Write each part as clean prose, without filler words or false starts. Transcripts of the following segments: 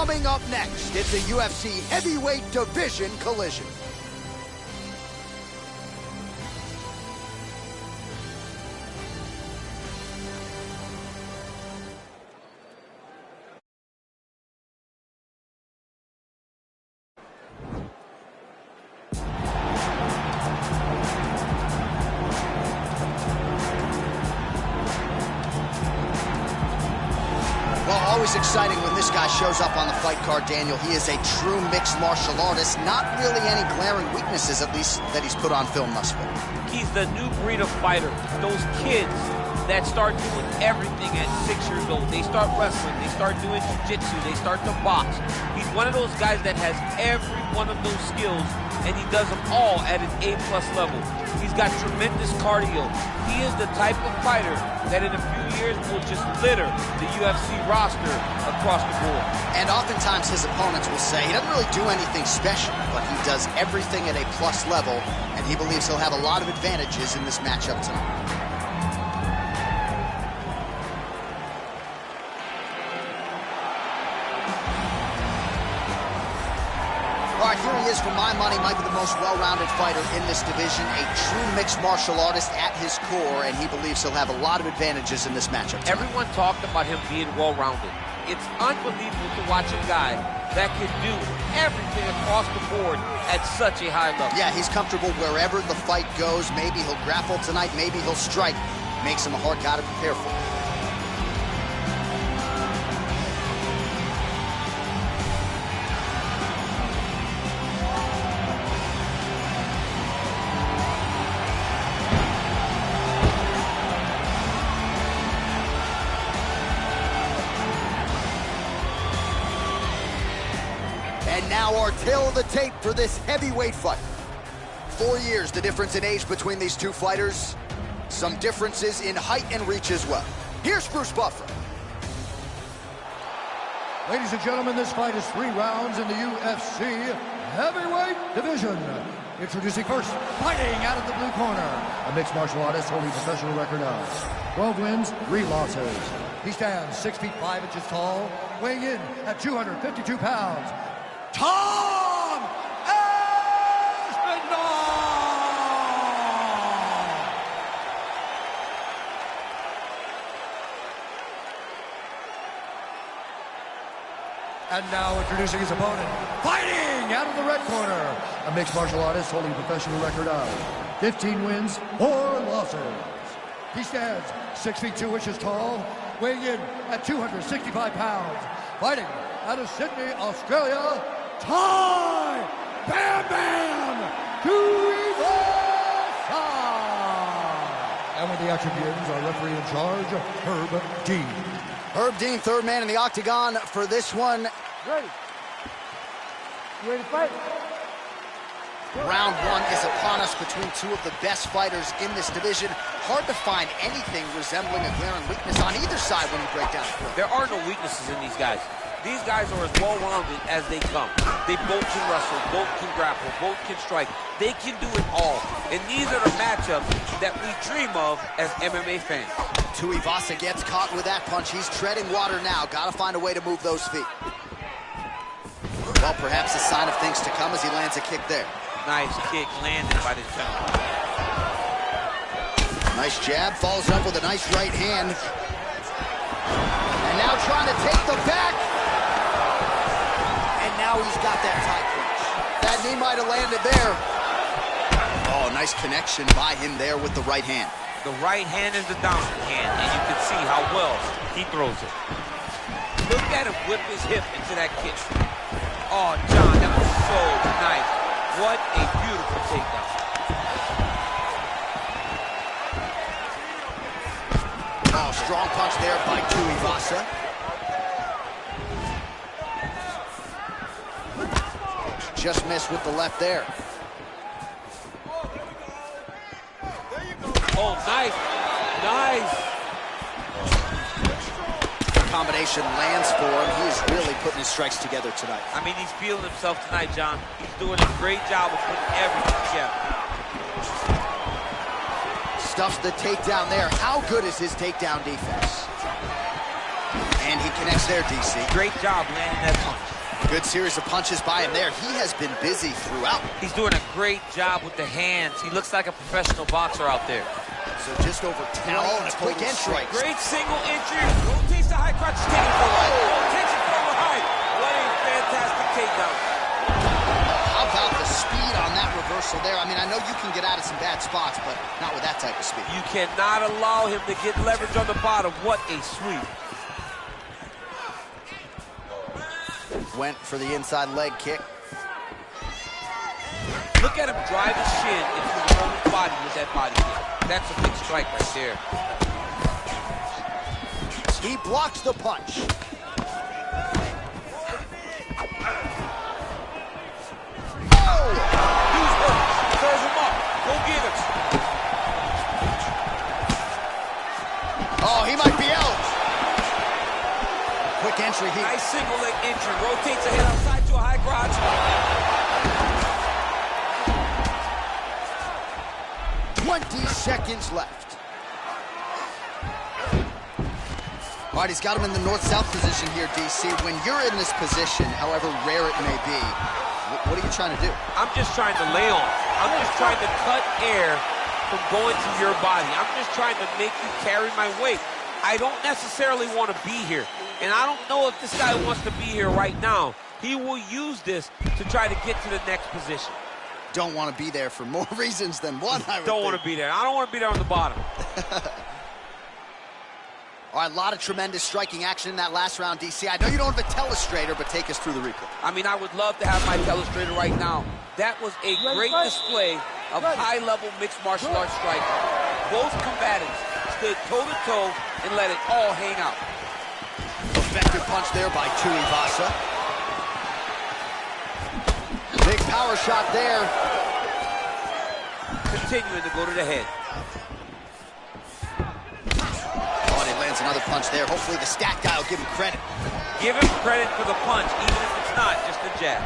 Coming up next, it's a UFC heavyweight division collision. Always exciting when this guy shows up on the fight card, Daniel. He is a true mixed martial artist. Not really any glaring weaknesses, at least, that he's put on film thus far. He's the new breed of fighter. Those kids that start doing everything at 6 years old. They start wrestling, they start doing jiu-jitsu, they start to box. He's one of those guys that has every one of those skills, and he does them all at an A+ level. He's got tremendous cardio. He is the type of fighter that in a few years will just litter the UFC roster across the board. And oftentimes his opponents will say he doesn't really do anything special, but he does everything at A+ level, and he believes he'll have a lot of advantages in this matchup tonight. All right, here he is. For my money, might be the most well-rounded fighter in this division, a true mixed martial artist at his core, and he believes he'll have a lot of advantages in this matchup tonight. Everyone talked about him being well-rounded. It's unbelievable to watch a guy that can do everything across the board at such a high level. Yeah, he's comfortable wherever the fight goes. Maybe he'll grapple tonight, maybe he'll strike. Makes him a hard guy to prepare for. And now our tale of the tape for this heavyweight fight. 4 years, the difference in age between these two fighters. Some differences in height and reach as well. Here's Bruce Buffer. Ladies and gentlemen, this fight is 3 rounds in the UFC heavyweight division. Introducing first, fighting out of the blue corner, a mixed martial artist holding a professional record of 12 wins, 3 losses. He stands 6 feet 5 inches tall, weighing in at 252 pounds. Tom Aspinall! And now introducing his opponent, fighting out of the red corner, a mixed martial artist holding a professional record of 15 wins, 4 losses. He stands 6 feet 2 inches tall, weighing in at 265 pounds, fighting out of Sydney, Australia, Ty Bam Bam Tuivasa! And when the action begins, our referee in charge, Herb Dean. Herb Dean, third man in the octagon for this one. Ready. You ready to fight? Round 1 is upon us between two of the best fighters in this division. Hard to find anything resembling a glaring weakness on either side when you break down the field. There are no weaknesses in these guys. These guys are as well-rounded as they come. They both can wrestle, both can grapple, both can strike. They can do it all. And these are the matchups that we dream of as MMA fans. Tuivasa gets caught with that punch. He's treading water now. Got to find a way to move those feet. Well, perhaps a sign of things to come as he lands a kick there. Nice kick landed by this gentleman. Nice jab, follows up with a nice right hand. And now trying to take the back. And now he's got that tie clinch. That knee might have landed there. Oh, nice connection by him there with the right hand. The right hand is the dominant hand, and you can see how well he throws it. Look at him whip his hip into that kick. Oh, John, that was so nice. What a beautiful takedown. Oh, strong punch there by Tuivasa. Just missed with the left there. Oh, nice. Nice. Combination lands for him. He's really putting his strikes together tonight. I mean, he's feeling himself tonight, John. He's doing a great job of putting everything together. Stuffs the takedown there. How good is his takedown defense? And he connects there, DC. Great job landing that punch. Good series of punches by him there. He has been busy throughout. He's doing a great job with the hands. He looks like a professional boxer out there. So just over 10 and a quick entry. Great single entry. Rotates the high crotch, taking it forward. Takes it forward high. What a fantastic takedown. How about the speed on that reversal there? I mean, I know you can get out of some bad spots, but not with that type of speed. You cannot allow him to get leverage on the bottom. What a sweep. Went for the inside leg kick. Look at him drive his shin into the opponent's body with that body kick. That's a big strike right there. He blocks the punch. Oh! Use work. Serve him up. Go get him. Oh, he might be out. Quick entry here. Nice single leg entry. Rotates the head outside to a high crotch. 20 seconds left. All right, he's got him in the north-south position here, DC. When you're in this position, however rare it may be, what are you trying to do? I'm just trying to lay on. I'm just trying to cut air from going to your body. I'm just trying to make you carry my weight. I don't necessarily want to be here. And I don't know if this guy wants to be here right now. He will use this to try to get to the next position. Don't want to be there for more reasons than one, I would Don't want to be there. I don't want to be there on the bottom. All right, a lot of tremendous striking action in that last round, DC. I know you don't have a telestrator, but take us through the replay. I mean, I would love to have my telestrator right now. That was a great display of high-level mixed martial arts striking. Both combatants stood toe-to-toe and let it all hang out. Effective punch there by Tuivasa. Big power shot there. Continuing to go to the head. Oh, and he lands another punch there. Hopefully the stat guy will give him credit. Give him credit for the punch, even if it's not just a jab.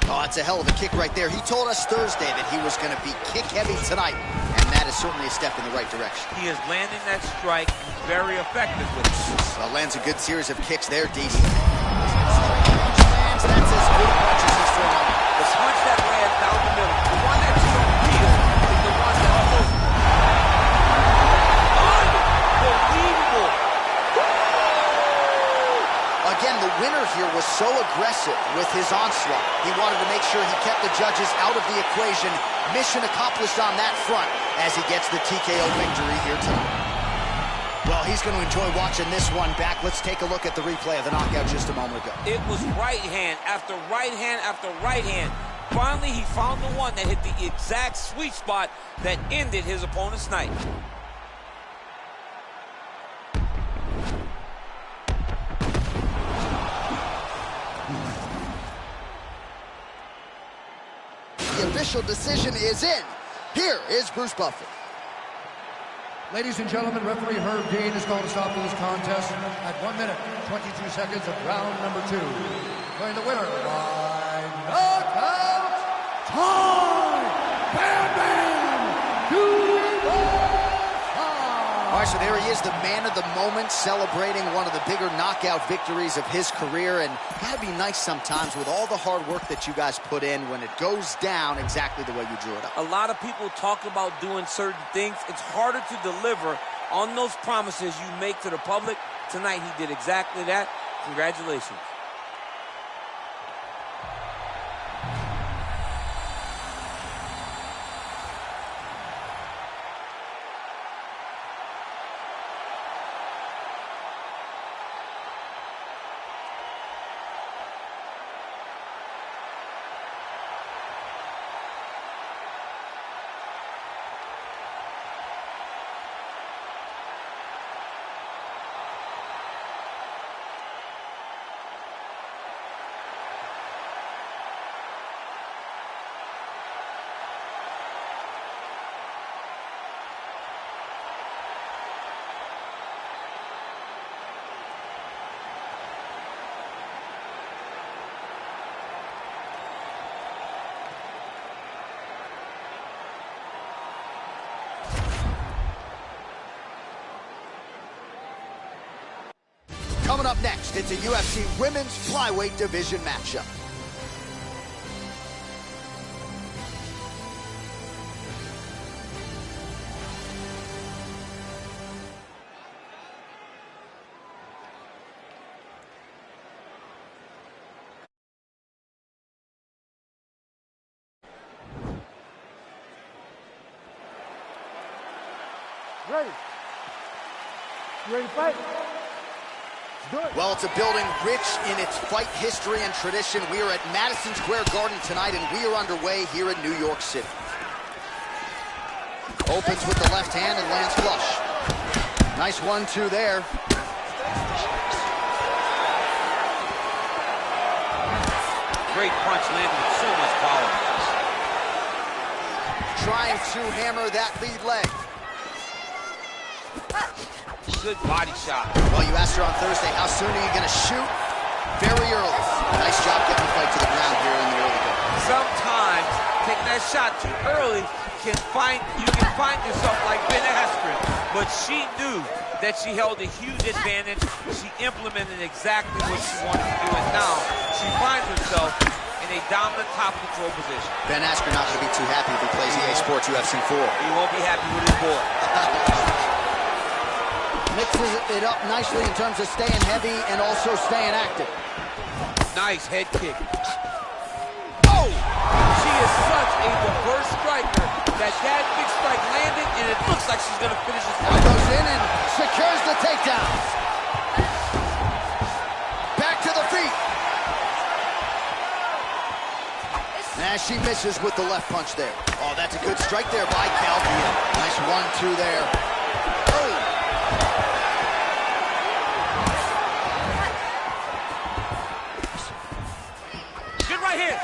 Oh, that's a hell of a kick right there. He told us Thursday that he was going to be kick-heavy tonight, and that is certainly a step in the right direction. He is landing that strike very effective with it. Well, lands a good series of kicks there, DC. That's as good a punch as he's thrown. The punch that lands down the middle, the one that you don't feel, is the one that almost unbelievable. Again, the winner here was so aggressive with his onslaught. He wanted to make sure he kept the judges out of the equation. Mission accomplished on that front as he gets the TKO victory here tonight. Well, he's going to enjoy watching this one back. Let's take a look at the replay of the knockout just a moment ago. It was right hand after right hand after right hand. Finally, he found the one that hit the exact sweet spot that ended his opponent's night. The official decision is in. Here is Bruce Buffer. Ladies and gentlemen, referee Herb Dean has called a stop to this contest at 1 minute, 22 seconds of round number 2. Declaring the winner by knockout, time! Bam Bam! All right, so there he is, the man of the moment, celebrating one of the bigger knockout victories of his career. And gotta be nice sometimes with all the hard work that you guys put in when it goes down exactly the way you drew it up. A lot of people talk about doing certain things. It's harder to deliver on those promises you make to the public. Tonight, he did exactly that. Congratulations. Coming up next, it's a UFC Women's Flyweight Division matchup. Ready? You ready to fight? Well, it's a building rich in its fight history and tradition. We are at Madison Square Garden tonight, and we are underway here in New York City. Opens with the left hand and lands flush. Nice 1-2 there. Great punch landed with so much power. Trying to hammer that lead leg. Good body shot. Well, you asked her on Thursday, how soon are you going to shoot? Very early. Nice job getting the fight to the ground here in the early going. Sometimes taking that shot too early you can find yourself like Ben Askren, but she knew that she held a huge advantage. She implemented exactly what she wanted to do, and now she finds herself in a dominant top control position. Ben Askren not going to be too happy if he plays EA Sports UFC 4. He won't be happy with his boy. Mixes it up nicely in terms of staying heavy and also staying active. Nice head kick. Oh! She is such a diverse striker that big strike landed, and it looks like she's going to finish this Now fight. goes in and secures the takedown. Back to the feet. Nah, she misses with the left punch there. Oh, that's a good strike there by Calvia. Nice 1-2 there. Oh! Right here.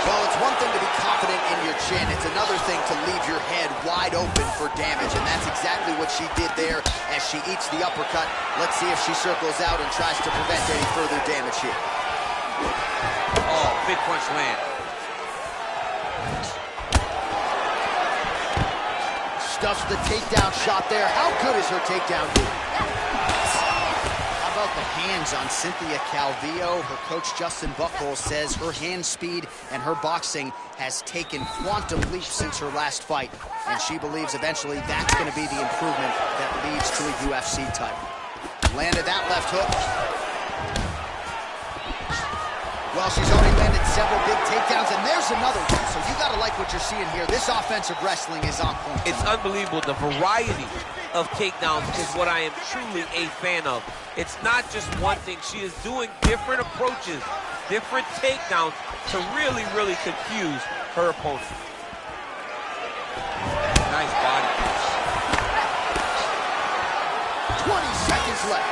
Well, it's one thing to be confident in your chin. It's another thing to leave your head wide open for damage, and that's exactly what she did there as she eats the uppercut. Let's see if she circles out and tries to prevent any further damage here. Oh, big punch land. Stuffs the takedown shot there. How good is her takedown move? How about the hands on Cynthia Calvillo? Her coach, Justin Buchholz, says her hand speed and her boxing has taken quantum leaps since her last fight, and she believes eventually that's going to be the improvement that leads to a UFC title. Landed that left hook. Well, she's already landed several big takedowns, and there's another one. So you got to like what you're seeing here. This offensive wrestling is on point. It's unbelievable. The variety of takedowns is what I am truly a fan of. It's not just one thing. She is doing different approaches, different takedowns to really, really confuse her opponent. Nice body. 20 seconds left.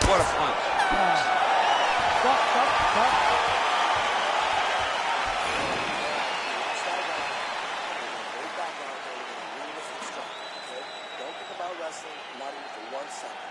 What a punch. Stop. Don't think about wrestling, not even for 1 second.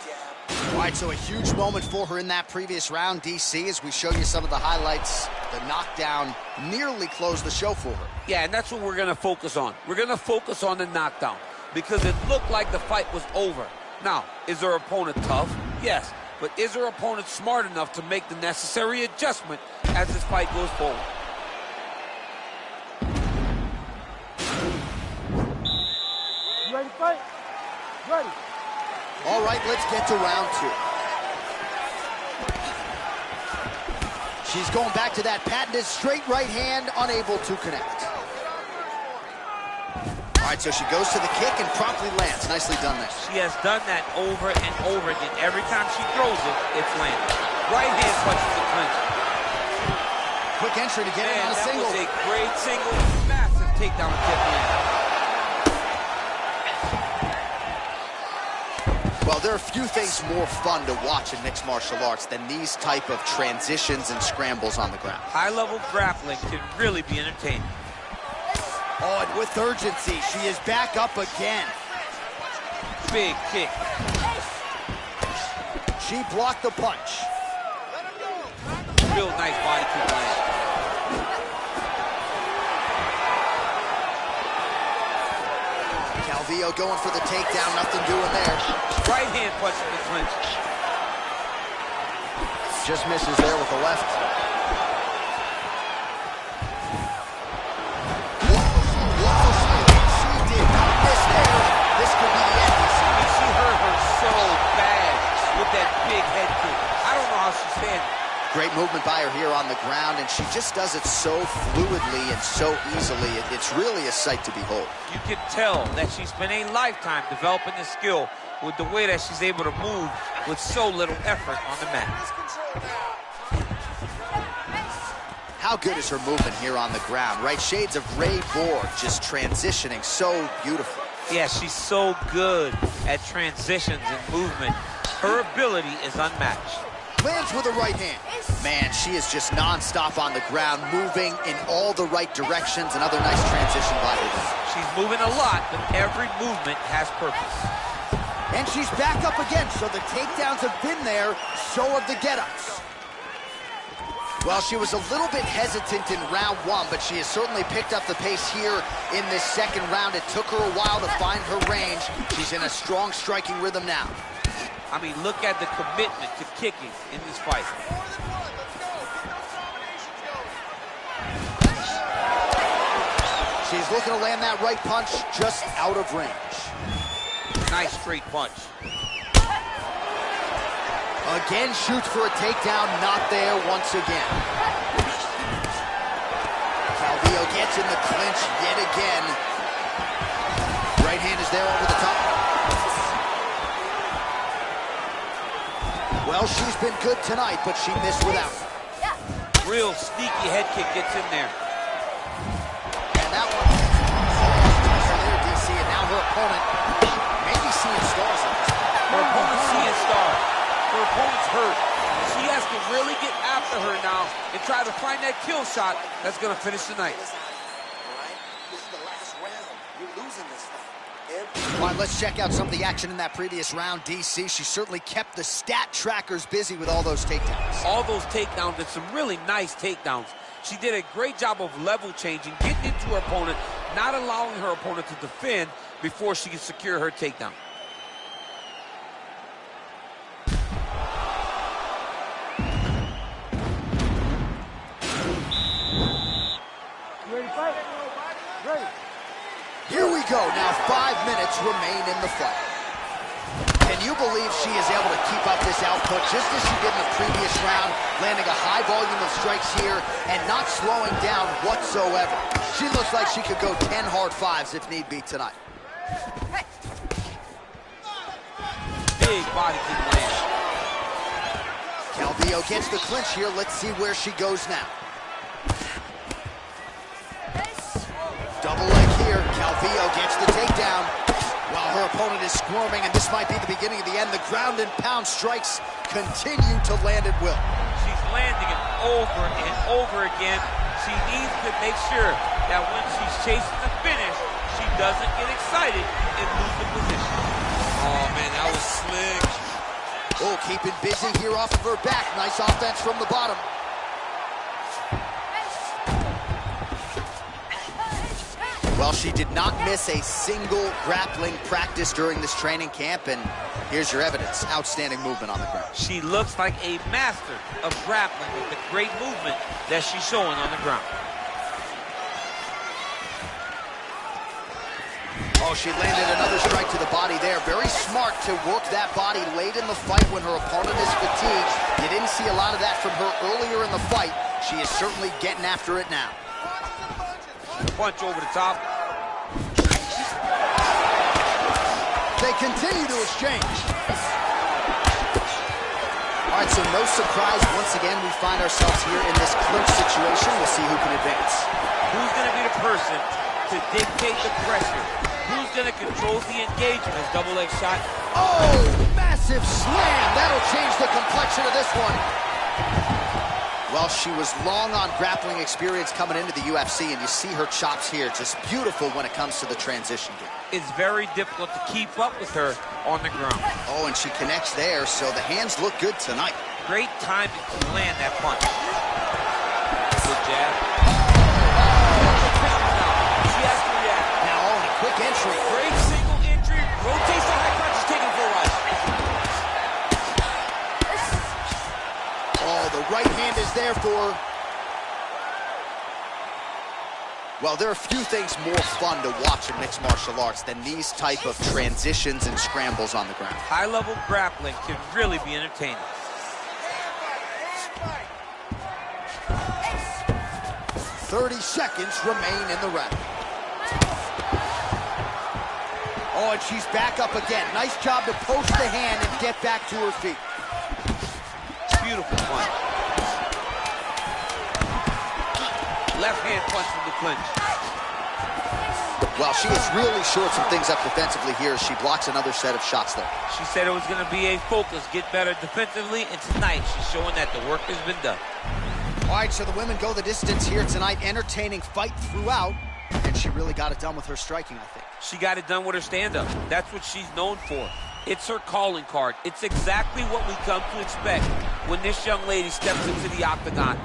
Jab. All right, so a huge moment for her in that previous round, DC, as we show you some of the highlights. The knockdown nearly closed the show for her. Yeah, and that's what we're going to focus on. We're going to focus on the knockdown because it looked like the fight was over. Now, is her opponent tough? Yes. But is her opponent smart enough to make the necessary adjustment as this fight goes forward? You ready to fight? Ready. All right, let's get to round 2. She's going back to that patented straight right hand, unable to connect. All right, so she goes to the kick and promptly lands. Nicely done there. She has done that over and over again. Every time she throws it, it's landed. Right hand punches the clinch. Quick entry to get in on a single. That was a great single, massive takedown attempt land. Well, there are few things more fun to watch in mixed martial arts than these type of transitions and scrambles on the ground. High-level grappling can really be entertaining. Oh, and with urgency, she is back up again. Big kick. She blocked the punch. Real nice body kick land. Calvillo going for the takedown, nothing doing there. Right hand punch in the clinch. Just misses there with the left. She did not miss there. This could be the end. I mean, she hurt her so bad with that big head kick. I don't know how she's standing. Great movement by her here on the ground, and she just does it so fluidly and so easily. It's really a sight to behold. You can tell that she's spent a lifetime developing this skill with the way that she's able to move with so little effort on the mat. How good is her movement here on the ground, right? Shades of Ray Borg, just transitioning so beautiful. Yeah, she's so good at transitions and movement. Her ability is unmatched. Lands with a right hand. Man, she is just non-stop on the ground, moving in all the right directions. Another nice transition by her there. She's moving a lot, but every movement has purpose. And she's back up again, so the takedowns have been there, so have the get-ups. Well, she was a little bit hesitant in round one, but she has certainly picked up the pace here in this second round. It took her a while to find her range. She's in a strong striking rhythm now. I mean, look at the commitment to kicking in this fight. She's looking to land that right punch just out of range. Nice straight punch. Again, shoots for a takedown, not there once again. Calvillo gets in the clinch yet again. Right hand is there over the top. Well, she's been good tonight, but she missed without. Real sneaky head kick gets in there. And that one there, DC, and now her opponent maybe seeing stars on this. Her opponent's seeing stars. Her opponent's hurt. She has to really get after her now and try to find that kill shot that's going to finish the night. All right? This is the last round. You're losing this fight. All right, let's check out some of the action in that previous round, DC. She certainly kept the stat trackers busy with all those takedowns. All those takedowns and some really nice takedowns. She did a great job of level changing, getting into her opponent, not allowing her opponent to defend before she can secure her takedown. You ready to fight? Ready. Here we go. Now 5 minutes remain in the fight. Can you believe she is able to keep up this output just as she did in the previous round, landing a high volume of strikes here and not slowing down whatsoever? She looks like she could go 10 hard fives if need be tonight. Big body kick land. Calvillo gets the clinch here. Let's see where she goes now. Double leg here. Calvillo gets the takedown while her opponent is squirming, and this might be the beginning of the end. The ground and pound strikes continue to land at will. She's landing it over and over again. She needs to make sure that when she's chasing the finish, she doesn't get excited and lose the position. Oh, man, that was slick. Oh, keeping busy here off of her back. Nice offense from the bottom. Well, she did not miss a single grappling practice during this training camp, and here's your evidence. Outstanding movement on the ground. She looks like a master of grappling with the great movement that she's showing on the ground. Oh, she landed another strike to the body there. Very smart to work that body late in the fight when her opponent is fatigued. You didn't see a lot of that from her earlier in the fight. She is certainly getting after it now. Punch over the top. They continue to exchange. All right, so no surprise. Once again, we find ourselves here in this clinch situation. We'll see who can advance. Who's going to be the person to dictate the pressure? Who's going to control the engagement? His double leg shot. Oh, massive slam. That'll change the complexion of this one. Well, she was long on grappling experience coming into the UFC, and you see her chops here, just beautiful when it comes to the transition game. It's very difficult to keep up with her on the ground. Oh, and she connects there, so the hands look good tonight. Great timing to land that punch. Good jab. She has to react. Now, oh, and a quick entry. Great single entry. Rotates the high punch. Is taken for a ride. Oh, the right hand is there for her. Well, there are few things more fun to watch in mixed martial arts than these type of transitions and scrambles on the ground. High-level grappling can really be entertaining. 30 seconds remain in the round. Oh, and she's back up again. Nice job to post the hand and get back to her feet. Beautiful punch. Left hand punch from the clinch. Well, she has really shored some things up defensively here as she blocks another set of shots there. She said it was going to be a focus, get better defensively, and tonight she's showing that the work has been done. All right, so the women go the distance here tonight, entertaining fight throughout, and she really got it done with her striking, I think. She got it done with her stand-up. That's what she's known for. It's her calling card. It's exactly what we come to expect when this young lady steps into the octagon,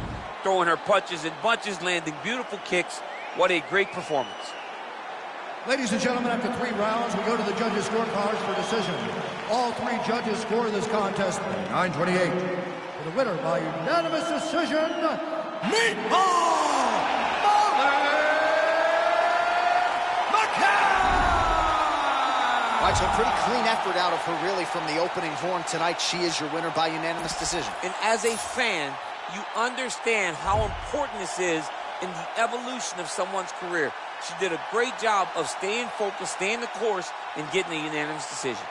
throwing her punches and bunches, landing beautiful kicks. What a great performance. Ladies and gentlemen, after 3 rounds, we go to the judges' scorecards for decision. All 3 judges score this contest 9-28. For the winner by unanimous decision, All right, so a pretty clean effort out of her, really, from the opening horn tonight. She is your winner by unanimous decision. And as a fan, you understand how important this is in the evolution of someone's career. She did a great job of staying focused, staying the course, and getting a unanimous decision.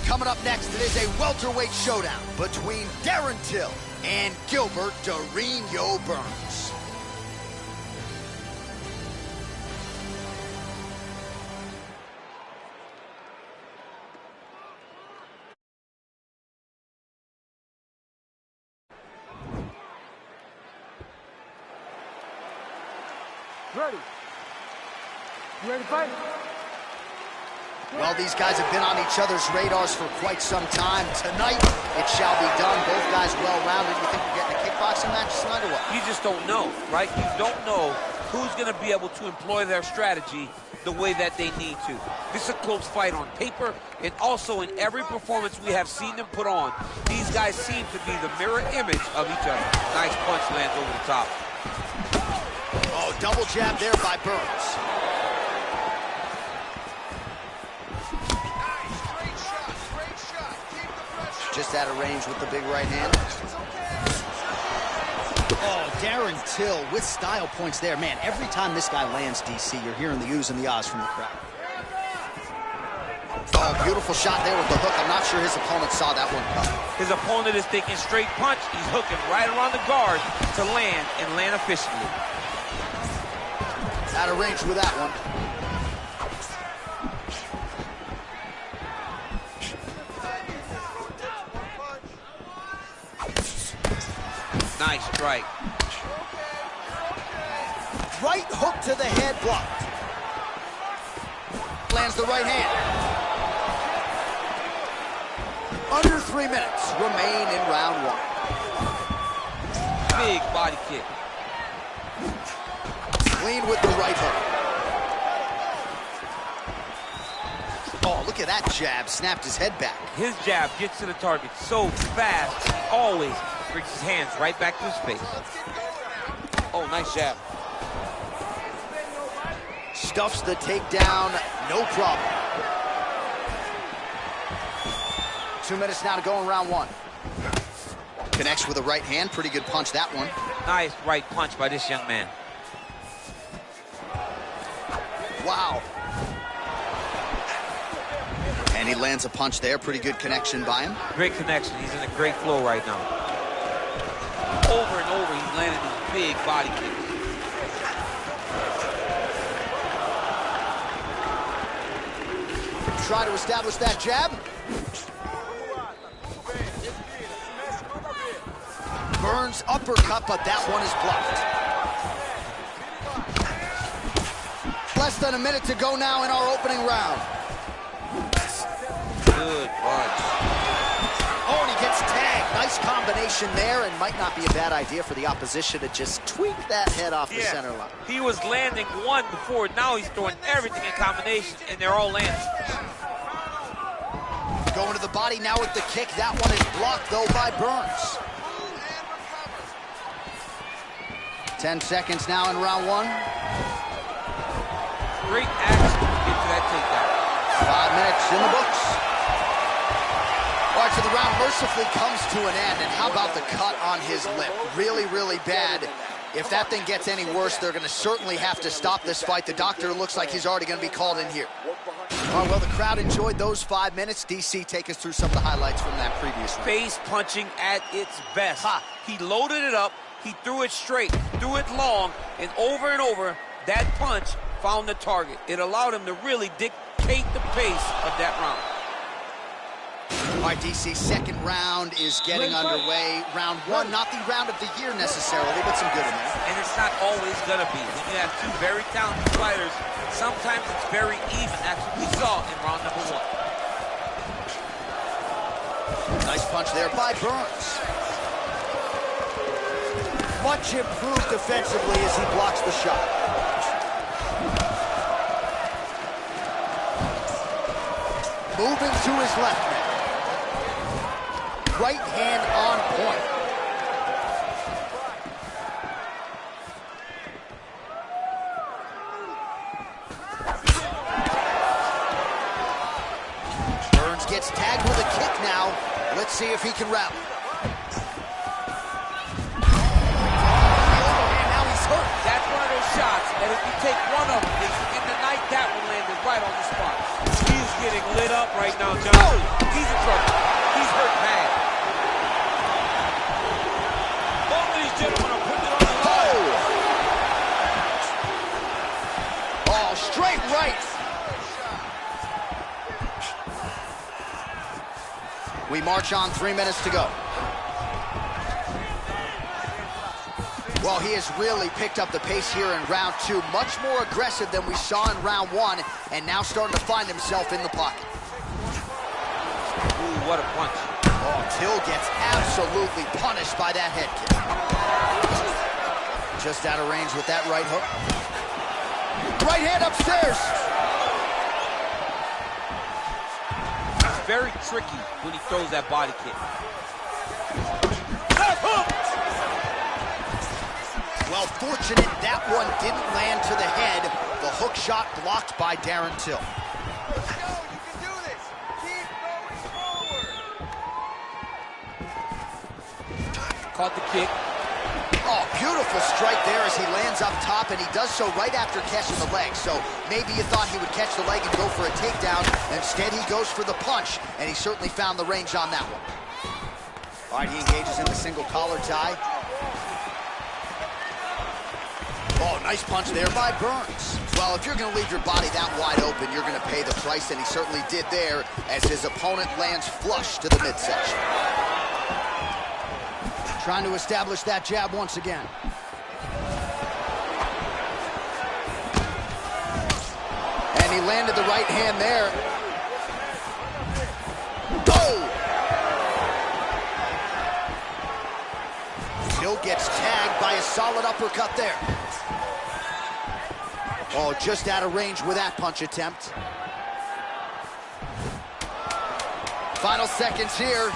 Coming up next, it is a welterweight showdown between Darren Till and Gilbert Dorino Burns. Ready? You ready to fight? Well, these guys have been on each other's radars for quite some time. Tonight, it shall be done. Both guys well-rounded. You think we're getting a kickboxing match tonight or what? You just don't know, right? You don't know who's going to be able to employ their strategy the way that they need to. This is a close fight on paper, and also in every performance we have seen them put on, these guys seem to be the mirror image of each other. Nice punch lands over the top. Oh, double jab there by Burns. Just out of range with the big right hand. Oh, Darren Till with style points there. Man, every time this guy lands, DC, you're hearing the oohs and the ahs from the crowd. Oh, beautiful shot there with the hook. I'm not sure his opponent saw that one coming. His opponent is thinking straight punch. He's hooking right around the guard to land, and land efficiently. Out of range with that one. Nice strike. Right hook to the head, blocked. Lands the right hand. Under 3 minutes remain in round 1. Big body kick. Clean with the right hook. Oh, look at that jab, snapped his head back. His jab gets to the target so fast, he always brings his hands right back to his face. Oh, nice jab. Stuffs the takedown, no problem. 2 minutes now to go in round one. Connects with a right hand, pretty good punch that one. Nice right punch by this young man. Wow. And he lands a punch there, pretty good connection by him. Great connection, he's in a great flow right now. Over and over, he's landing these big body kicks. Try to establish that jab. Burns uppercut, but that one is blocked. Less than a minute to go now in our opening round. Good punch. Oh, and he gets tagged. Nice combination there, and might not be a bad idea for the opposition to just tweak that head off the center line. He was landing one before, now he's throwing everything in combination, and they're all landing. Going to the body now with the kick. That one is blocked, though, by Burns. 10 seconds now in round one. Great action to get to that takedown. 5 minutes in the books. All right, so the round mercifully comes to an end. And how about the cut on his lip? Really, really bad. If that thing gets any worse, they're going to certainly have to stop this fight. The doctor looks like he's already going to be called in here. All right, well, the crowd enjoyed those 5 minutes. DC, take us through some of the highlights from that previous round. Face punching at its best. He loaded it up, he threw it straight, threw it long, and over, that punch found the target. It allowed him to really dictate the pace of that round. All right, DC, second round is getting underway. Round one, not the round of the year necessarily, but some good in there. And it's not always gonna be. When you have two very talented fighters, sometimes it's very even. That's what we saw in round number one. Nice punch there by Burns. Much improved defensively as he blocks the shot. Moving to his left now. Right hand on point. Burns gets tagged with a kick now. Let's see if he can rally. Now he's hurt. That's one of those shots that if you take one of them in the night, that one landed right on the spot. He's getting lit up right now, John. Oh! He's in trouble. He's hurt bad. Both of these gentlemen are putting it on the line. Oh, straight right. We march on, 3 minutes to go. Well, he has really picked up the pace here in round two. Much more aggressive than we saw in round one, and now starting to find himself in the pocket. Ooh, what a punch. Oh, Till gets absolutely punished by that head kick. Just out of range with that right hook. Right hand upstairs. It's very tricky when he throws that body kick. Well, fortunate that one didn't land to the head. The hook shot blocked by Darren Till. Let's go, you can do this. Keep going forward. Caught the kick. Oh, beautiful strike there as he lands up top, and he does so right after catching the leg. So maybe you thought he would catch the leg and go for a takedown. Instead, he goes for the punch, and he certainly found the range on that one. All right, he engages in the single collar tie. Oh, nice punch there by Burns. Well, if you're going to leave your body that wide open, you're going to pay the price, and he certainly did there as his opponent lands flush to the midsection. Trying to establish that jab once again. And he landed the right hand there. Oh! Till gets tagged by a solid uppercut there. Oh, just out of range with that punch attempt. Final seconds here.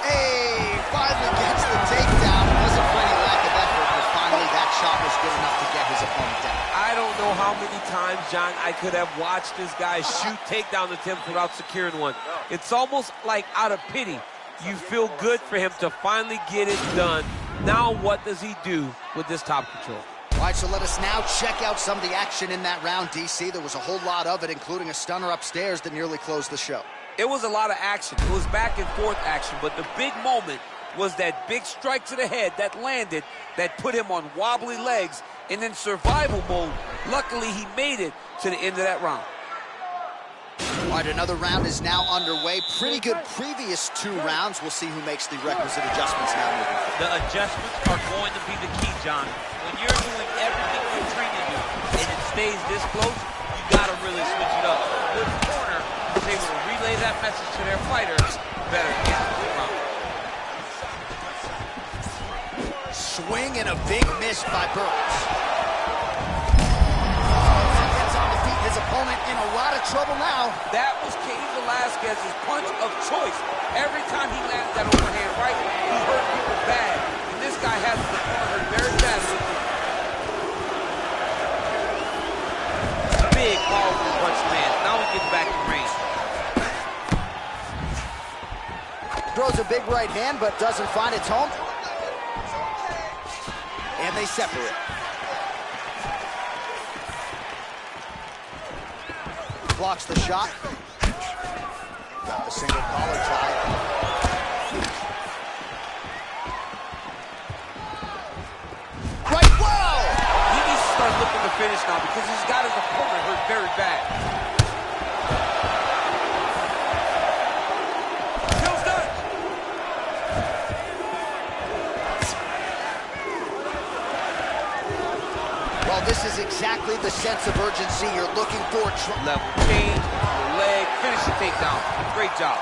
Hey, finally gets the takedown. Wasn't for any lack of effort, but finally that shot was good enough to get his opponent down. I don't know how many times, John, I could have watched this guy shoot takedown attempts without securing one. It's almost like out of pity. You feel good for him to finally get it done. Now what does he do with this top control? All right, so let us now check out some of the action in that round, DC. There was a whole lot of it, including a stunner upstairs that nearly closed the show. It was a lot of action. It was back and forth action, but the big moment was that big strike to the head that landed, that put him on wobbly legs and in survival mode. Luckily, he made it to the end of that round. All right, another round is now underway. Pretty good previous 2 rounds. We'll see who makes the requisite adjustments now moving forward. The adjustments are going to be the key, John. When you're doing everything you're trained to do and it stays this close, you got to really switch it up. Good corner is able to relay that message to their fighter better again the round. Swing and a big miss by Burns. His opponent in a lot of trouble now. That was Cain Velasquez's punch of choice. Every time he landed that overhand right, he hurt people bad. And this guy has the corner hurt very badly. Big, powerful punch man. Now he gets back in range. Throws a big right hand, but doesn't find its home. And they separate. Blocks the shot. Got the single collar tie. Right, whoa! He needs to start looking to finish now because he's got his opponent hurt very bad. Kill's done. Well, this is exactly the sense of urgency you're looking for. Level change, your leg, finish the takedown. Great job.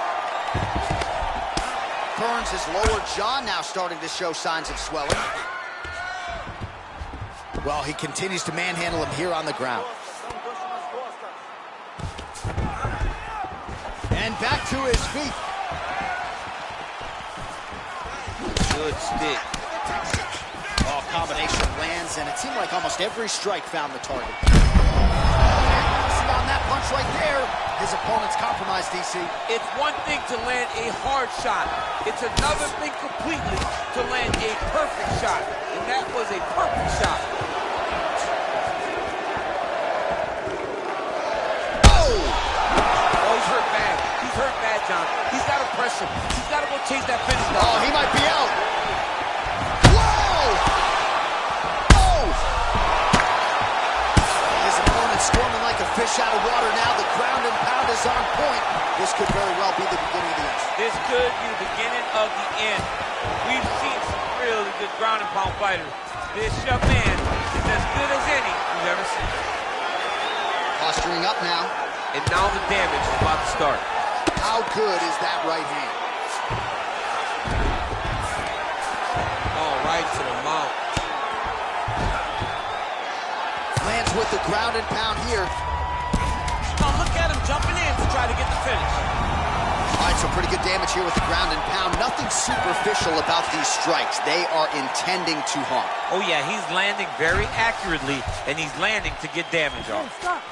Burns' his lower jaw now starting to show signs of swelling. Well, he continues to manhandle him here on the ground. And back to his feet. Good stick. Oh, combination lands, and it seemed like almost every strike found the target. See on that punch right there, his opponent's compromised, DC. It's one thing to land a hard shot. It's another thing completely to land a perfect shot. And that was a perfect shot. Oh! Oh, he's hurt bad. He's hurt bad, John. He's got to press him. He's got to go chase that finish down. Oh, he might be out. Storming like a fish out of water now. The ground and pound is on point. This could very well be the beginning of the end. This could be the beginning of the end. We've seen some really good ground and pound fighters. This young man is as good as any we've ever seen. Posturing up now. And now the damage is about to start. How good is that right hand? Oh, right to the mouth. Lands with the ground and pound here. Now look at him jumping in to try to get the finish. All right, so pretty good damage here with the ground and pound. Nothing superficial about these strikes. They are intending to harm. Oh yeah, he's landing very accurately, and he's landing to get damage off. Stop.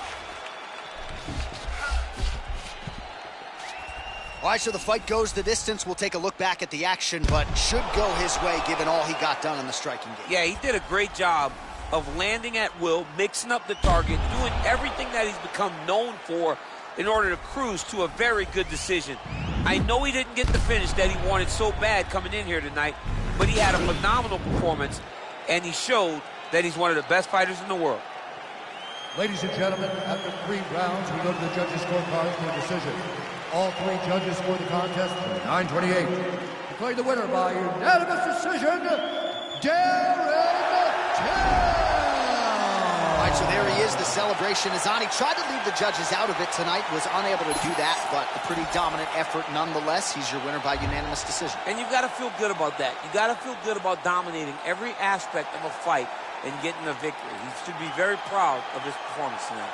All right, so the fight goes the distance. We'll take a look back at the action, but should go his way given all he got done in the striking game. Yeah, he did a great job of landing at will, mixing up the target, doing everything that he's become known for in order to cruise to a very good decision. I know he didn't get the finish that he wanted so bad coming in here tonight, but he had a phenomenal performance, and he showed that he's one of the best fighters in the world. Ladies and gentlemen, after 3 rounds, we go to the judges' scorecards for a decision. All 3 judges scored the contest 9-28. Declared the winner by unanimous decision, All right, so there he is, the celebration is on. He tried to leave the judges out of it tonight, was unable to do that, but a pretty dominant effort nonetheless. He's your winner by unanimous decision. And you've got to feel good about that. You got to feel good about dominating every aspect of a fight and getting a victory. He should be very proud of his performance tonight.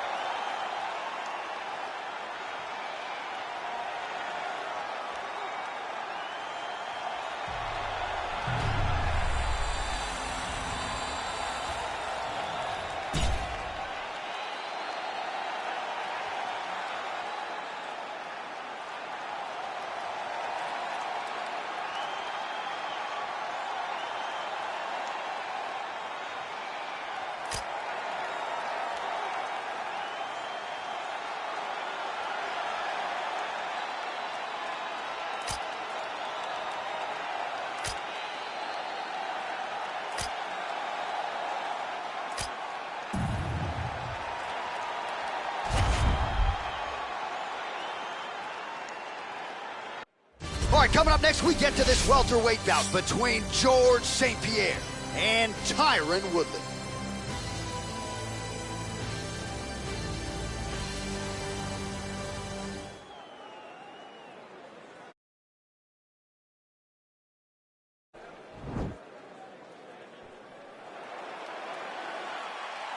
right, coming up next, we get to this welterweight bout between George St. Pierre and Tyron Woodley.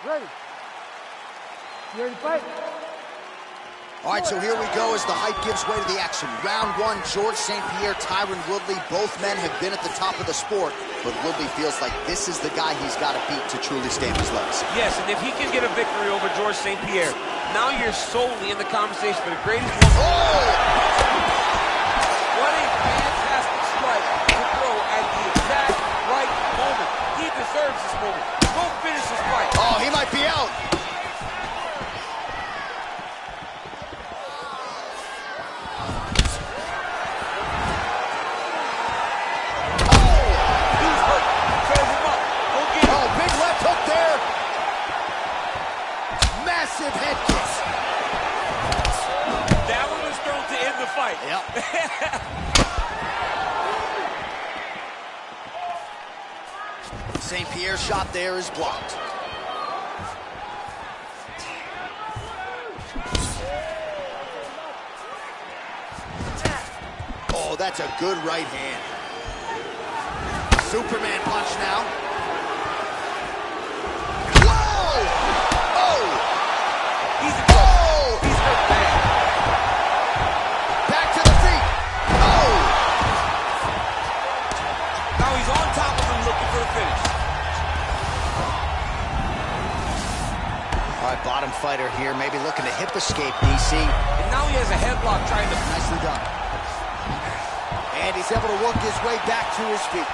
Ready? You ready to fight? All right, so here we go as the hype gives way to the action. Round one, George St. Pierre, Tyron Woodley. Both men have been at the top of the sport, but Woodley feels like this is the guy he's got to beat to truly stay on his legs. Yes, and if he can get a victory over George St. Pierre, now you're solely in the conversation for the greatest one. Oh! What a fantastic strike to throw at the exact right moment. He deserves this moment. Go finish this fight. Oh, he might be out. Head kick. That one was thrown to end the fight. Yep. St. Pierre's shot there is blocked. Oh, that's a good right hand. Superman punch now. All right, bottom fighter here, maybe looking to hip escape, DC. And now he has a headlock trying to... Nicely done. And he's able to work his way back to his feet.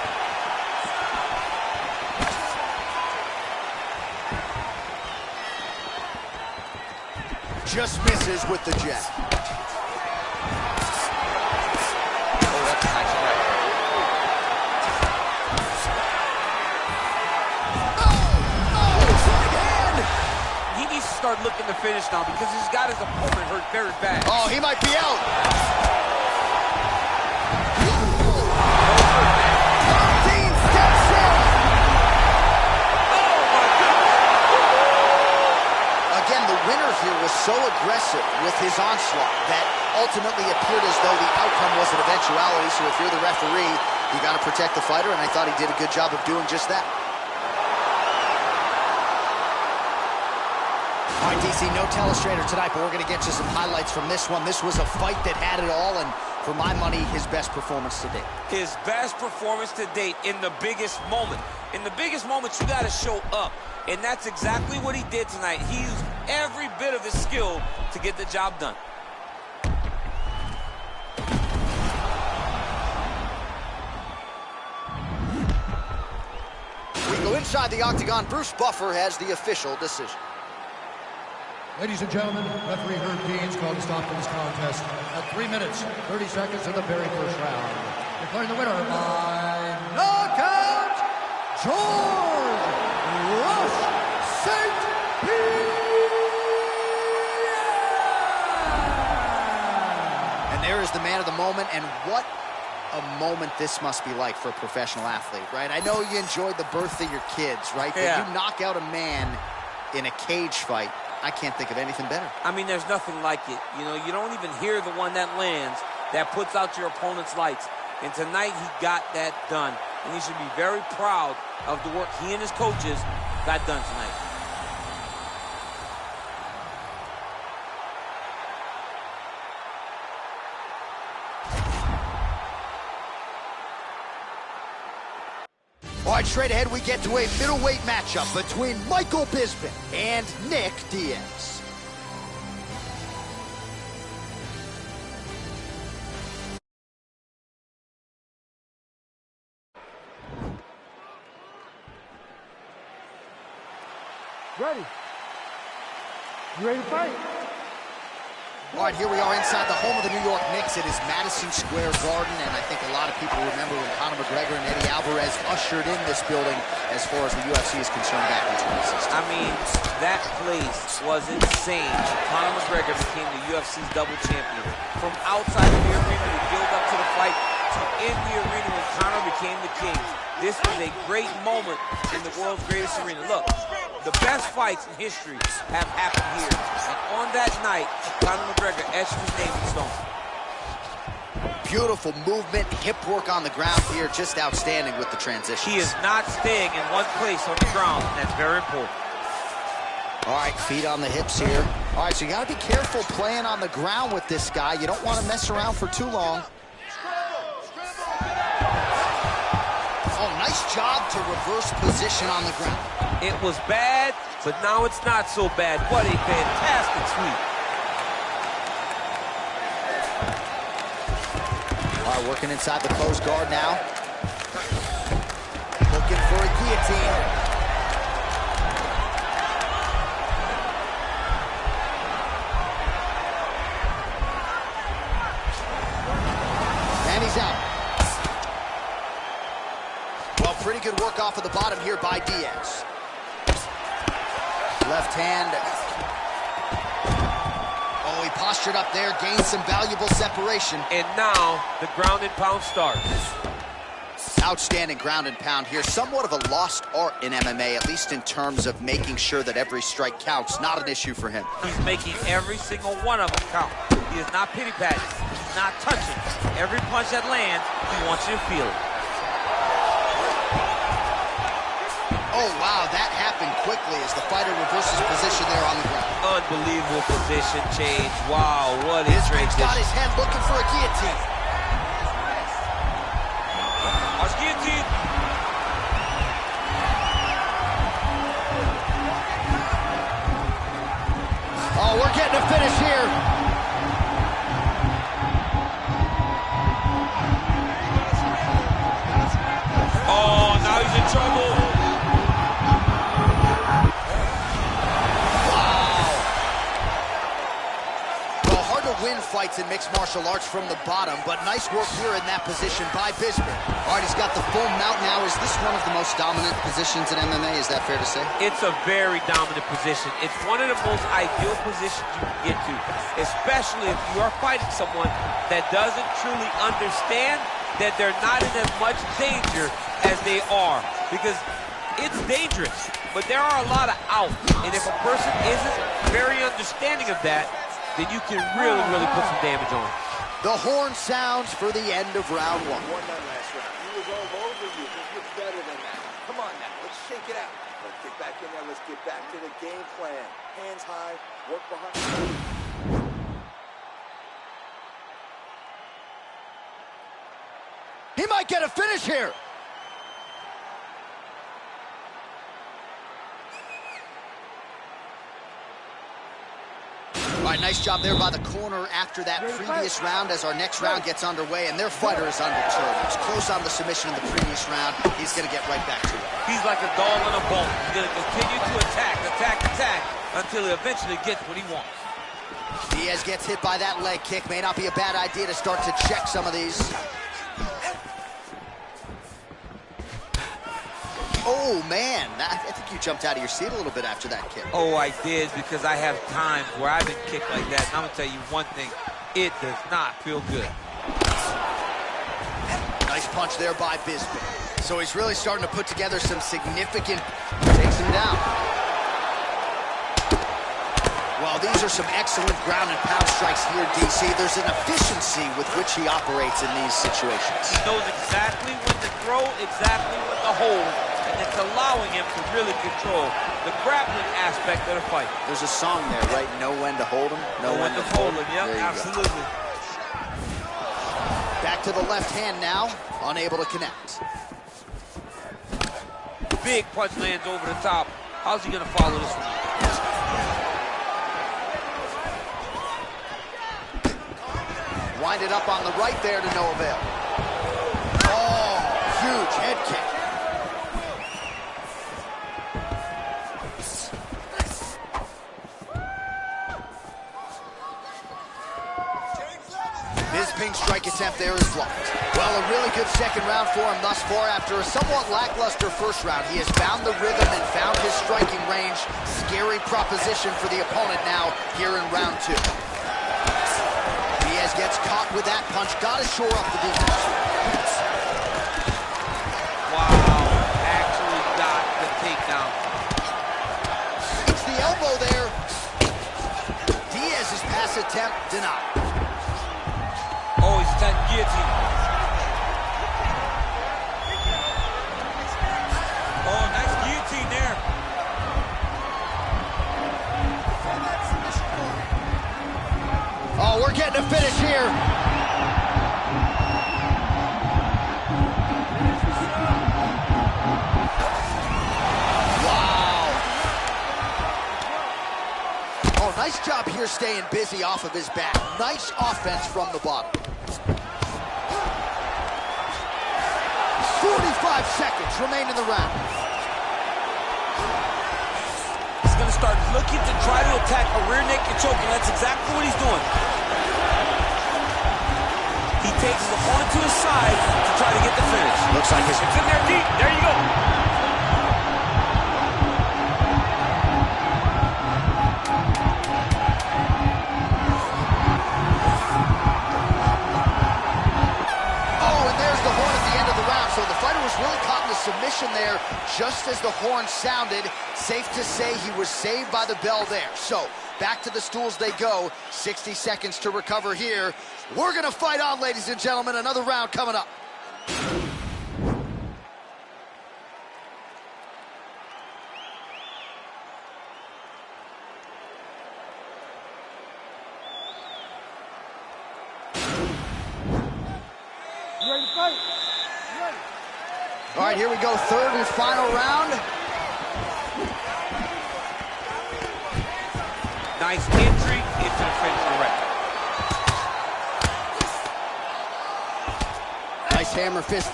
Just misses with the jab. Oh, that's a nice right. Start looking to finish now because he's got his opponent hurt very bad. Oh, he might be out. 13 steps in. Oh, my goodness. Again, the winner here was so aggressive with his onslaught that ultimately appeared as though the outcome was an eventuality. So if you're the referee, you got to protect the fighter, and I thought he did a good job of doing just that. All right, DC, no telestrator tonight, but we're going to get you some highlights from this one. This was a fight that had it all, and for my money, his best performance to date. His best performance to date in the biggest moment. In the biggest moments, you got to show up, and that's exactly what he did tonight. He used every bit of his skill to get the job done. We go inside the octagon. Bruce Buffer has the official decision. Ladies and gentlemen, referee Herb Deans called a stop to this contest at 3 minutes, 30 seconds in the very first round. Declaring the winner by knockout, George Rush St. Pierre! And there is the man of the moment, and what a moment this must be like for a professional athlete, right? I know you enjoyed the birth of your kids, right? Yeah. But you knock out a man in a cage fight, I can't think of anything better. I mean, there's nothing like it. You know, you don't even hear the one that lands, that puts out your opponent's lights. And tonight, he got that done. And he should be very proud of the work he and his coaches got done tonight. All right, straight ahead, we get to a middleweight matchup between Michael Bisping and Nick Diaz. Ready? You ready to fight? All right, here we are inside the home of the New York Knicks. It is Madison Square Garden, and I think a lot of people remember when Conor McGregor and Eddie Alvarez ushered in this building as far as the UFC is concerned back in 2016. I mean, that place was insane. Conor McGregor became the UFC's double champion. From outside of the arena to build up to the fight, to in the arena when Conor became the king. This was a great moment in the world's greatest arena. Look, the best fights in history have happened here. And on that night, Conor McGregor etched his name in stone. Beautiful movement, hip work on the ground here, just outstanding with the transition. He is not staying in one place on the ground, and that's very important. All right, feet on the hips here. All right, so you got to be careful playing on the ground with this guy. You don't want to mess around for too long. Oh, nice job to reverse position on the ground. It was bad, but now it's not so bad. What a fantastic sweep. All right, working inside the closed guard now. Looking for a guillotine. And he's out. Well, pretty good work off of the bottom here by Diaz. Left hand. Oh, he postured up there, gained some valuable separation. And now the ground and pound starts. Outstanding ground and pound here. Somewhat of a lost art in MMA, at least in terms of making sure that every strike counts. Not an issue for him. He's making every single one of them count. He is not pity-patting. He's not touching. Every punch that lands, he wants you to feel it. Oh, wow, that happened quickly as the fighter reverses position there on the ground. Unbelievable position change. Wow, what a Israel's transition. got his head looking for a guillotine. Watch guillotine. Oh, we're getting a finish here. Oh, now he's in trouble. Win fights in mixed martial arts from the bottom, but nice work here in that position by Bisping. All right, he's got the full mount now. Is this one of the most dominant positions in MMA? Is that fair to say? It's a very dominant position. It's one of the most ideal positions you can get to, especially if you are fighting someone that doesn't truly understand that they're not in as much danger as they are, because it's dangerous, but there are a lot of outs, and if a person isn't very understanding of that, then you can really put some damage on. The horn sounds for the end of round one. Won that last round. He was all over you. You're better than that. Come on now, let's shake it out. Let's get back in there. Let's get back to the game plan. Hands high, work behind the knee. He might get a finish here. All right, nice job there by the corner after that previous round as our next round gets underway, and their fighter is undeterred. He was close on the submission in the previous round. He's going to get right back to it. He's like a dog in a bone. He's going to continue to attack until he eventually gets what he wants. Diaz gets hit by that leg kick. May not be a bad idea to start to check some of these. Oh, man. I think you jumped out of your seat a little bit after that kick. Oh, I did, because I have times where I've been kicked like that. And I'm going to tell you one thing. It does not feel good. Nice punch there by Bisping. So he's really starting to put together some significant... Takes him down. Well, these are some excellent ground and pound strikes here, DC. There's an efficiency with which he operates in these situations. He knows exactly when to throw, exactly when to hold, and it's allowing him to really control the grappling aspect of the fight. There's a song there, right? Know when to hold him, know when to hold him. Yep, absolutely. Go. Back to the left hand now, unable to connect. Big punch lands over the top. How's he going to follow this one? Winded up on the right there to no avail. Oh, huge head kick. there is blocked. Well, a really good second round for him thus far. After a somewhat lackluster first round, he has found the rhythm and found his striking range. Scary proposition for the opponent now here in round 2. Diaz gets caught with that punch. Got to shore up the defense. Wow, actually got the takedown. It's the elbow there. Diaz's pass attempt denied. Oh, he's attacking guillotine. Oh, nice guillotine there. Oh, we're getting a finish here. Wow. Oh, nice job here staying busy off of his back. Nice offense from the bottom. 45 seconds remain in the round. He's going to start looking to try to attack a rear naked choke, and that's exactly what he's doing. He takes his opponent to his side to try to get the finish. Looks like it's in there deep. There you go. So the fighter was really caught in the submission there just as the horn sounded. Safe to say he was saved by the bell there. So back to the stools they go. 60 seconds to recover here. We're going to fight on, ladies and gentlemen. Another round coming up. You ready to fight? All right, here we go, third and final round. Nice entry into the finish direct. Nice hammer fist.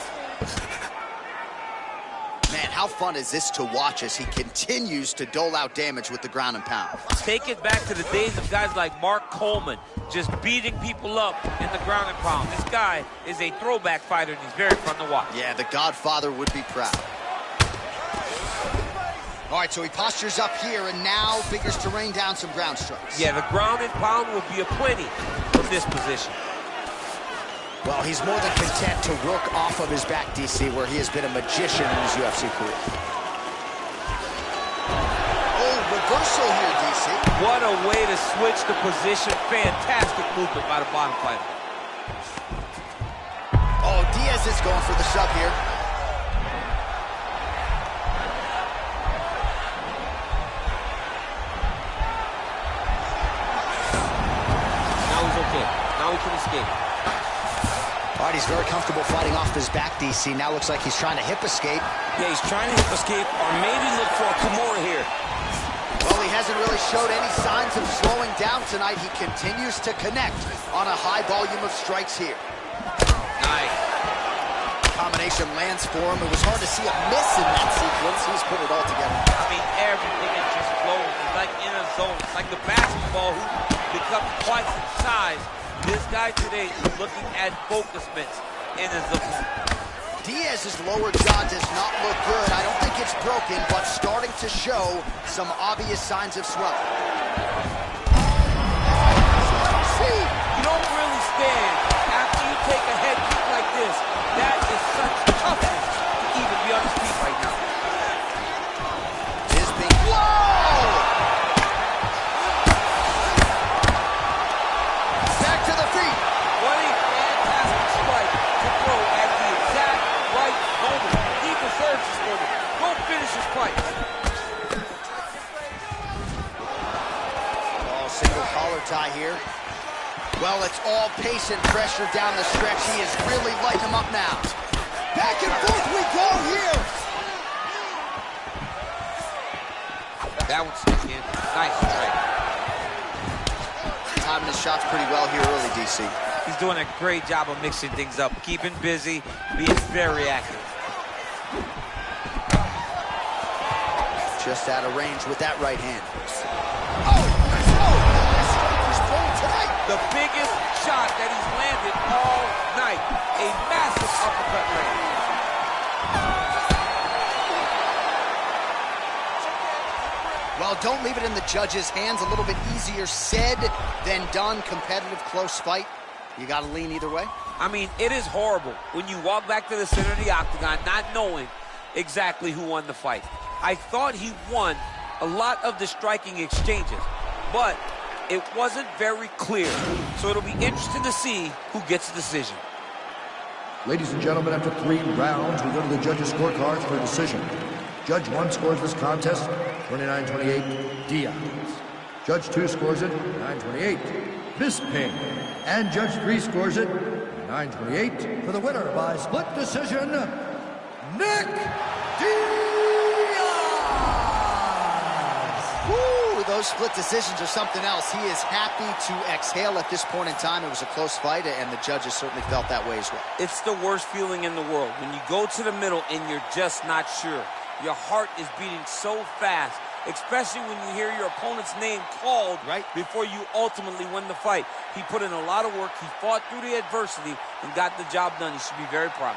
Man, how fun is this to watch as he continues to dole out damage with the ground and pound? Take it back to the days of guys like Mark Coleman, just beating people up in the ground and pound. This guy is a throwback fighter, and he's very fun to watch. Yeah, the Godfather would be proud. All right, so he postures up here and now figures to rain down some ground strikes. Yeah, the ground and pound will be a plenty from this position. Well, he's more than content to work off of his back, DC, where he has been a magician in his UFC career. Oh, reversal here, DC. What a way to switch the position. Fantastic movement by the bottom fighter. Oh, Diaz is going for the sub here. Now he's okay. Now he can escape. All right, he's very comfortable fighting off his back, DC. Now looks like he's trying to hip escape. Yeah, he's trying to hip escape or maybe look for a Kimura here. Well, he hasn't really showed any signs of slowing down tonight. He continues to connect on a high volume of strikes here. Nice. Combination lands for him. It was hard to see a miss in that sequence. He's put it all together. I mean, everything is just flowing. It's like in a zone. It's like the basketball hoop becomes twice its size. This guy today is looking at focus mitts in his zone. Diaz's lower jaw does not look good. I don't think it's broken, but starting to show some obvious signs of swelling. See, you don't really stand after you take a head kick like this. That is such toughness to even be on his feet right now. His big... Whoa! Back to the feet. What a fantastic strike to throw at the exact right moment. He deserves this moment. Go finish his fight. Oh, single collar tie here. Well, it's all pace and pressure down the stretch. He is really lighting him up now. Back and forth we go here. That one snuck in. Nice strike. Timing his shots pretty well here early, DC. He's doing a great job of mixing things up, keeping busy, being very active. Just out of range with that right hand. Oh, that strike is thrown tonight. The biggest shot that he's landed all night. A massive uppercut land. Well, don't leave it in the judges' hands. A little bit easier said than done. Competitive, close fight. You got to lean either way. I mean, it is horrible when you walk back to the center of the octagon not knowing exactly who won the fight. I thought he won a lot of the striking exchanges, but it wasn't very clear. So it'll be interesting to see who gets the decision. Ladies and gentlemen, after 3 rounds, we go to the judges' scorecards for a decision. Judge 1 scores this contest 29-28 Diaz. Judge 2 scores it 9-28 Bisping. And Judge 3 scores it 9-28 for the winner by split decision, Nick Diaz! Woo, those split decisions are something else. He is happy to exhale at this point in time. It was a close fight, and the judges certainly felt that way as well. It's the worst feeling in the world when you go to the middle and you're just not sure. Your heart is beating so fast, especially when you hear your opponent's name called before you ultimately win the fight. He put in a lot of work. He fought through the adversity and got the job done. He should be very proud.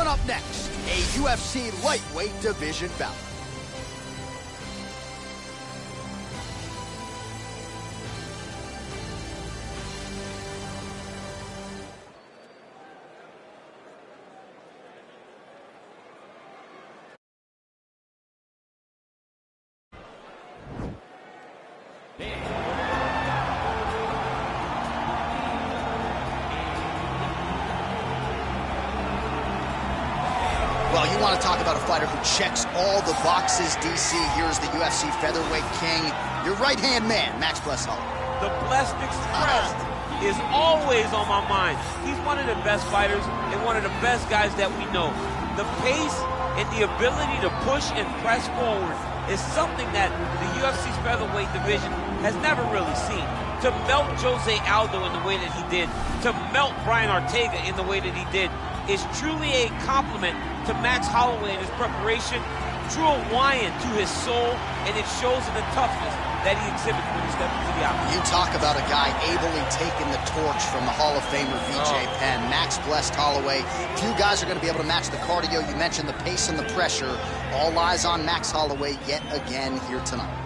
Coming up next, a UFC lightweight division bout. Well, you want to talk about a fighter who checks all the boxes, DC. Here's the UFC featherweight king, your right-hand man, Max Blachowicz. The Blessed Express is always on my mind. He's one of the best fighters and one of the best guys that we know. The pace and the ability to push and press forward is something that the UFC's featherweight division has never really seen. To melt Jose Aldo in the way that he did, to melt Brian Ortega in the way that he did, is truly a compliment to Max Holloway in his preparation, drew a Hawaiian to his soul, and it shows in the toughness that he exhibits when he steps into the octagon. You talk about a guy ably taking the torch from the Hall of Famer VJ Penn. Max blessed Holloway. Few guys are going to be able to match the cardio. You mentioned the pace and the pressure. All eyes on Max Holloway yet again here tonight.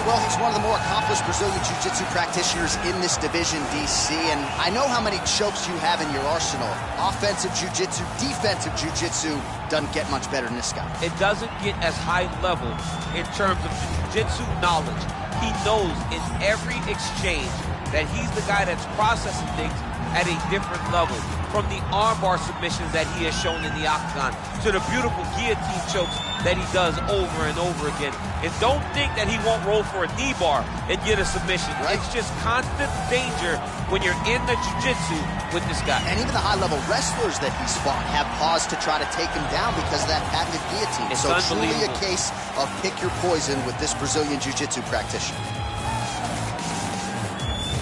Well, he's one of the more accomplished Brazilian Jiu-Jitsu practitioners in this division, DC, and I know how many chokes you have in your arsenal. Offensive Jiu-Jitsu, defensive Jiu-Jitsu doesn't get much better than this guy. It doesn't get as high level in terms of Jiu-Jitsu knowledge. He knows in every exchange that he's the guy that's processing things at a different level. From the armbar submissions that he has shown in the octagon to the beautiful guillotine chokes that he does over and over again. And don't think that he won't roll for a knee bar and get a submission. Right. It's just constant danger when you're in the jiu-jitsu with this guy. And even the high-level wrestlers that he's fought have paused to try to take him down because of that patented guillotine. It's so truly a case of pick your poison with this Brazilian jiu-jitsu practitioner.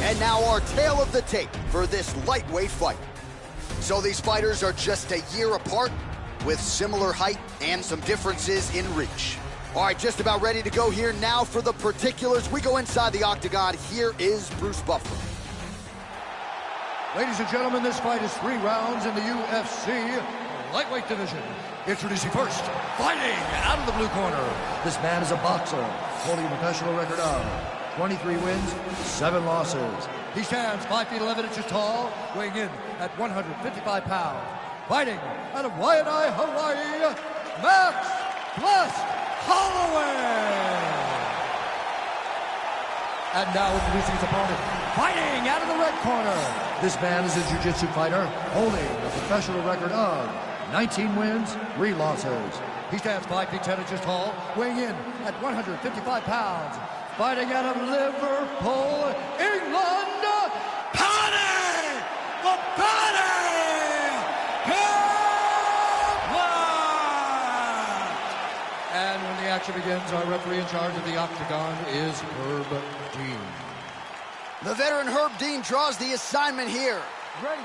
And now our tale of the tape for this lightweight fight. So these fighters are just a year apart with similar height and some differences in reach. All right, just about ready to go here now for the particulars. We go inside the octagon. Here is Bruce Buffer. Ladies and gentlemen, this fight is 3 rounds in the UFC lightweight division. Introducing first, fighting out of the blue corner. This man is a boxer, holding a professional record of 23 wins, 7 losses. He stands 5 feet 11 inches tall, weighing in at 155 pounds. Fighting out of Waianae, Hawaii, Max Blessed Holloway. And now introducing his opponent, fighting out of the red corner. This man is a jiu-jitsu fighter, holding a professional record of 19 wins, 3 losses. He stands 5 feet 10 inches tall, weighing in at 155 pounds. Fighting out of Liverpool, England, Paddy! The Paddy! And when the action begins, our referee in charge of the octagon is Herb Dean. The veteran Herb Dean draws the assignment here. Ready.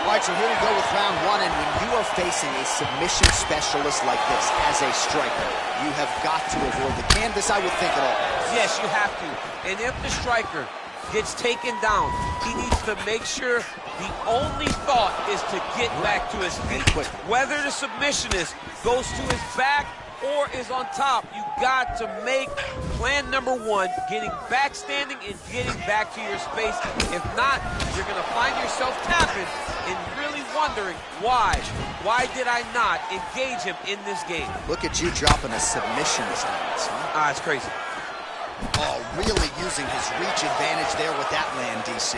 All right, so here we go with round 1, and when you are facing a submission specialist like this as a striker, you have got to avoid the canvas, I would think, at all. Yes, you have to. And if the striker gets taken down, he needs to make sure the only thought is to get back to his feet. Whether the submissionist goes to his back or is on top, you got to make plan number 1, getting back standing and getting back to your space. If not, you're going to find yourself tapping and really wondering why. Why did I not engage him in this game? Look at you dropping a submission stance, huh? It's crazy. Oh, really using his reach advantage there with that land, DC.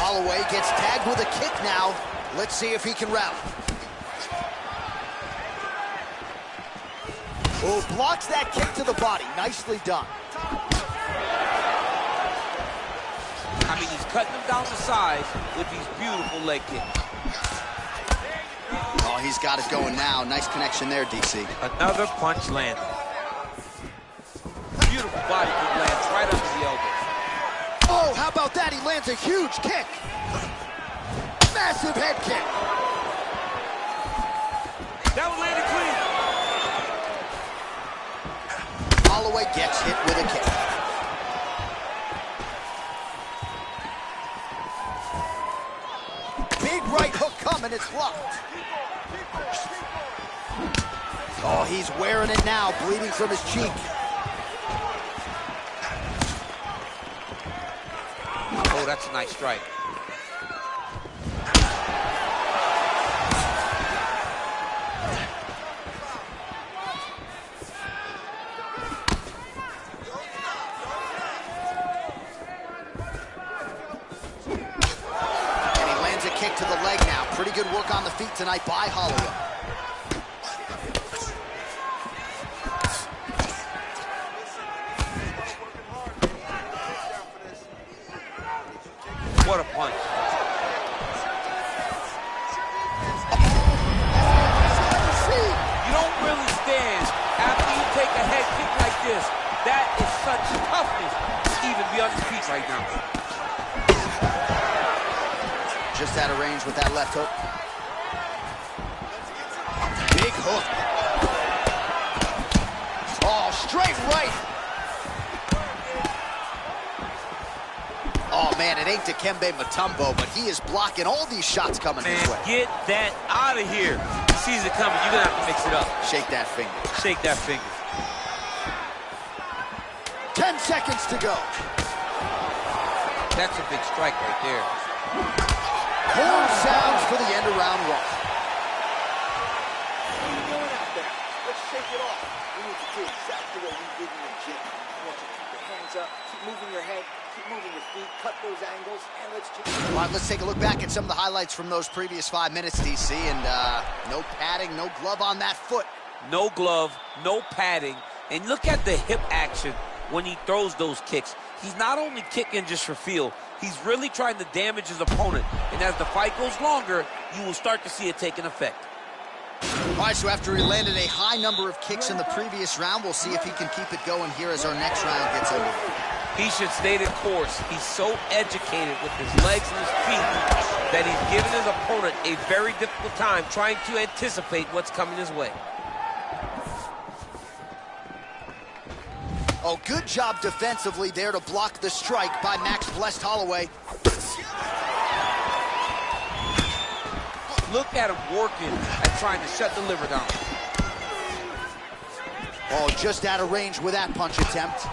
Holloway gets tagged with a kick now. Let's see if he can rally. Oh, blocks that kick to the body. Nicely done. I mean, he's cutting him down to size with these beautiful leg kicks. Oh, he's got it going now. Nice connection there, DC. Another punch landed. Beautiful body kick lands right under the elbow. Oh, how about that? He lands a huge kick. Massive head kick. That was landed clean. Holloway gets hit with a kick. Big right hook coming, it's blocked. Oh, he's wearing it now, bleeding from his cheek. Oh, that's a nice strike. Kick to the leg now. Pretty good work on the feet tonight by Holloway. What a punch. You don't really stand after you take a head kick like this. That is such toughness to even be on his feet right now. Just out of range with that left hook. Big hook. Oh, straight right. Oh, man, it ain't Dikembe Mutombo, but he is blocking all these shots coming his way. Get that out of here. He sees it coming. You're going to have to mix it up. Shake that finger. Shake that finger. 10 seconds to go. That's a big strike right there. Horn sounds for the end of round one. What are you doing out there? Let's shake it off. We need to do exactly what we did in the gym. I want you to keep your hands up, keep moving your head, keep moving your feet, cut those angles, and let's just... All right, let's take a look back at some of the highlights from those previous 5 minutes, DC, and no padding, no glove on that foot. No glove, no padding, and look at the hip action when he throws those kicks. He's not only kicking just for feel, he's really trying to damage his opponent. And as the fight goes longer, you will start to see it take an effect. All right, so after he landed a high number of kicks in the previous round, we'll see if he can keep it going here as our next round gets underway. He should stay the course. He's so educated with his legs and his feet that he's giving his opponent a very difficult time trying to anticipate what's coming his way. Oh, good job defensively there to block the strike by Max Blessed Holloway. Look at him working at trying to shut the liver down. Oh, just out of range with that punch attempt.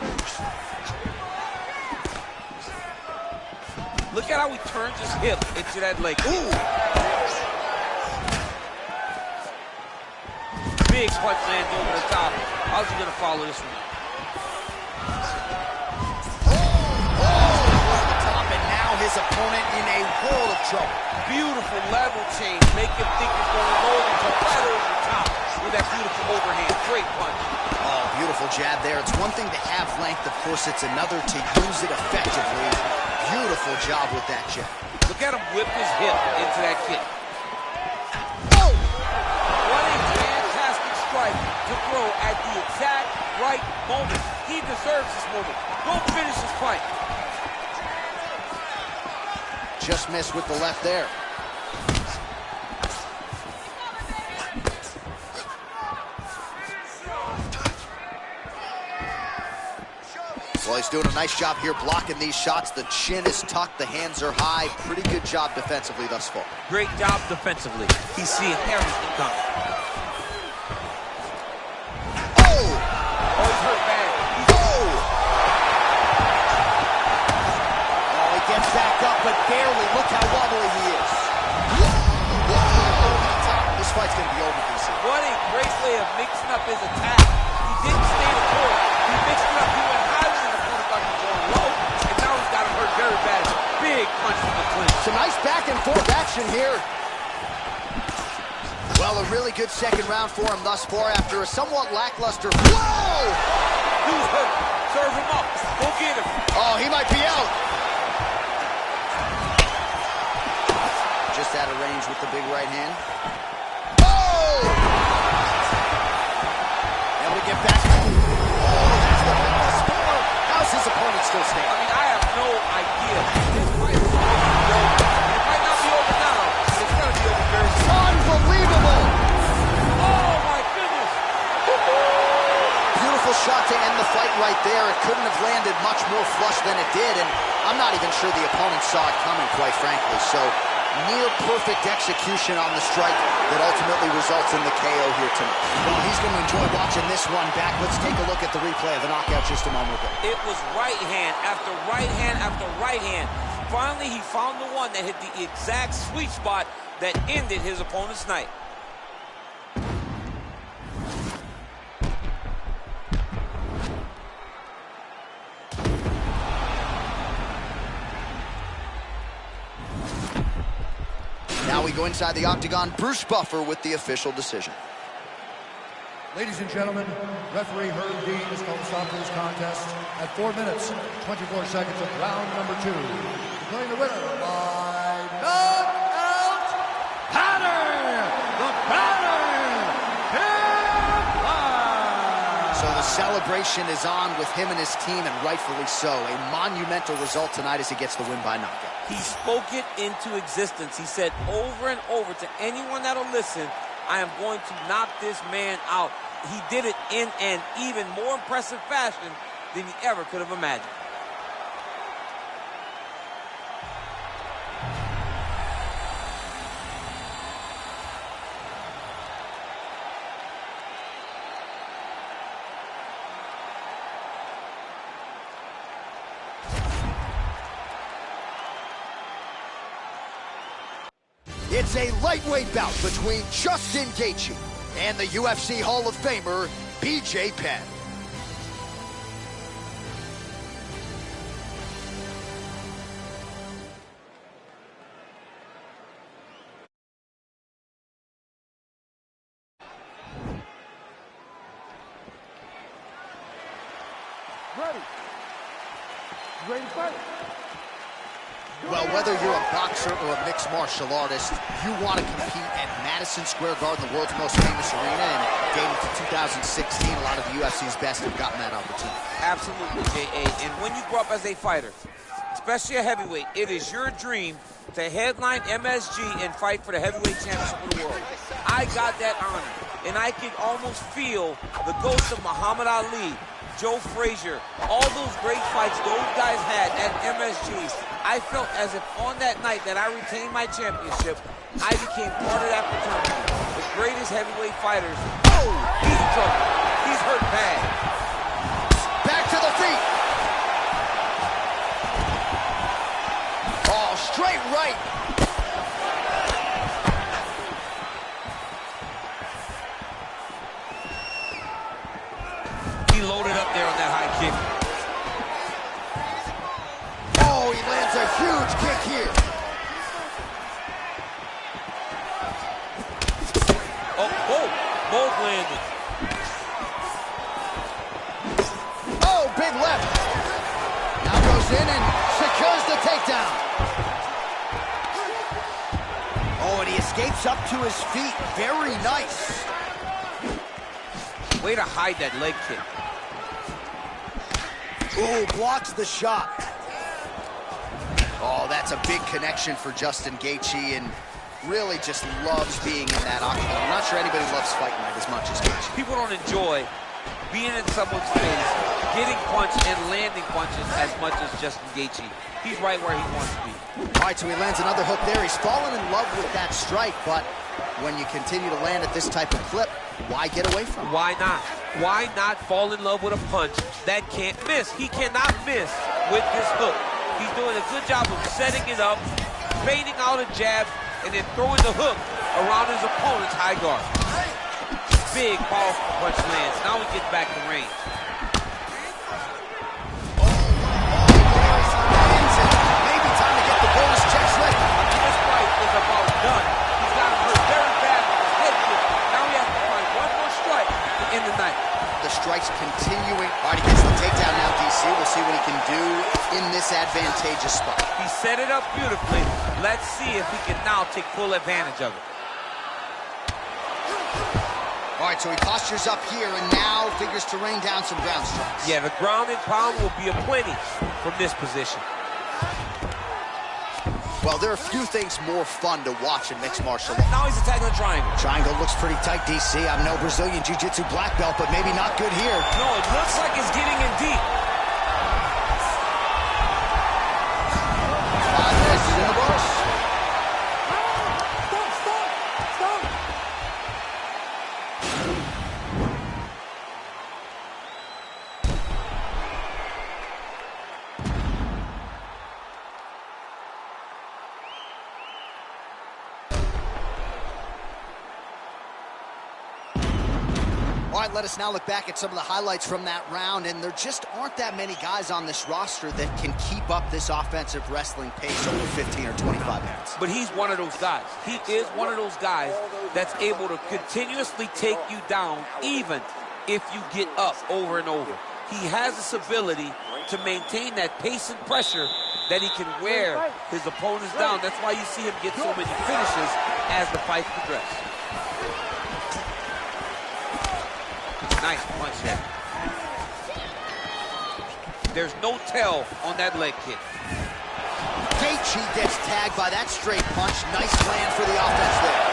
Look at how he turns his hip into that leg. Ooh! Big punch lands over the top. How's he gonna follow this one? His opponent in a world of trouble. Beautiful level change. Make him think he's going to roll until right over the top with that beautiful overhand. Great punch. Oh, beautiful jab there. It's one thing to have length. Of course, it's another to use it effectively. Beautiful job with that jab. Look at him whip his hip into that kick. Oh! What a fantastic strike to throw at the exact right moment. He deserves this moment. Don't finish this fight. Just missed with the left there. Well, he's doing a nice job here blocking these shots. The chin is tucked, the hands are high. Pretty good job defensively thus far. Great job defensively. He's seeing everything coming. Oh! Oh, he's hurt bad. Gets back up, but barely. Look how wobbly he is. This fight's going to be over, DC. What a great way of mixing up his attack. He didn't stay the course. He mixed it up. He went higher than the opponent thought he was going low, and now he's got him hurt very bad. Big punch from the clinch. Some nice back and forth action here. Well, a really good second round for him thus far after a somewhat lackluster... Whoa! Who's hurt? Serve him up. Go get him. Oh, he might be out. Just out of range with the big right hand. Oh! to get back. Oh, that's the final score. How's his opponent still standing? I mean, I have no idea. This fight is over. It might not be over now, but it's going to be over very soon. Unbelievable! Oh, my goodness! Beautiful shot to end the fight right there. It couldn't have landed much more flush than it did, and I'm not even sure the opponent saw it coming, quite frankly. So, near perfect execution on the strike that ultimately results in the KO here tonight. Well, he's going to enjoy watching this one back. Let's take a look at the replay of the knockout just a moment ago. It was right hand after right hand after right hand. Finally, he found the one that hit the exact sweet spot that ended his opponent's night. Now we go inside the octagon. Bruce Buffer with the official decision. Ladies and gentlemen, referee Herb Dean has called a stop to this contest at 4 minutes, 24 seconds of round number 2. Declaring the winner by knockout pattern, the pattern hit. So the celebration is on with him and his team, and rightfully so. A monumental result tonight as he gets the win by knockout. He spoke it into existence. He said over and over to anyone that'll listen, I am going to knock this man out. He did it in an even more impressive fashion than he ever could have imagined. It's a lightweight bout between Justin Gaethje and the UFC Hall of Famer, BJ Penn. Ready. You ready to fight? Well, whether you're a boxer or a mixed martial artist, you want to compete at Madison Square Garden, the world's most famous arena, and dating to 2016, a lot of the UFC's best have gotten that opportunity. Absolutely, J.A. And when you grow up as a fighter, especially a heavyweight, it is your dream to headline MSG and fight for the heavyweight championship of the world. I got that honor, and I could almost feel the ghost of Muhammad Ali, Joe Frazier, all those great fights those guys had at MSG. I felt as if on that night that I retained my championship, I became part of that fraternity. The greatest heavyweight fighters. Oh, he's in trouble. He's hurt bad. Back to the feet. Oh, straight right. He loaded up there on that high kick. Oh, he lands a huge kick here. Both landed. Oh, big left. Now goes in and secures the takedown. Oh, and he escapes up to his feet. Very nice. Way to hide that leg kick. Oh, blocks the shot. Oh, that's a big connection for Justin Gaethje, and really just loves being in that octagon. I'm not sure anybody loves fight night as much as Gaethje. People don't enjoy being in someone's face, getting punched and landing punches as much as Justin Gaethje. He's right where he wants to be. All right, so he lands another hook there. He's fallen in love with that strike, but when you continue to land at this type of clip, why get away from it? Why not? Why not fall in love with a punch that can't miss? He cannot miss with this hook. He's doing a good job of setting it up, fading out a jab, and then throwing the hook around his opponent's high guard. Big, powerful punch lands. Now he gets back to range. Maybe time to get the bonus check slip. This fight is about done. He's got him hurt very bad with his head kick. Now he has to find one more strike to end the night. The strike's continuing. All right, he gets the takedown now, DC. We'll see what he can do in this advantageous spot. He set it up beautifully. Let's see if he can now take full advantage of it. All right, so he postures up here and now figures to rain down some ground strikes. Yeah, the ground and pound will be aplenty from this position. Well, there are few things more fun to watch in mixed martial arts. Now he's attacking the triangle. Triangle looks pretty tight, DC. I'm no Brazilian Jiu-Jitsu black belt, but maybe not good here. No, it looks like it's getting in deep. 5 minutes in the books. Stop! All right, let us now look back at some of the highlights from that round, and there just aren't that many guys on this roster that can keep up this offensive wrestling pace over 15 or 25 minutes. But he's one of those guys. He is one of those guys that's able to continuously take you down even if you get up over and over. He has this ability to maintain that pace and pressure that he can wear his opponents down. That's why you see him get so many finishes as the fight progresses. Nice punch there. There's no tell on that leg kick. Gaethje gets tagged by that straight punch. Nice land for the offense there.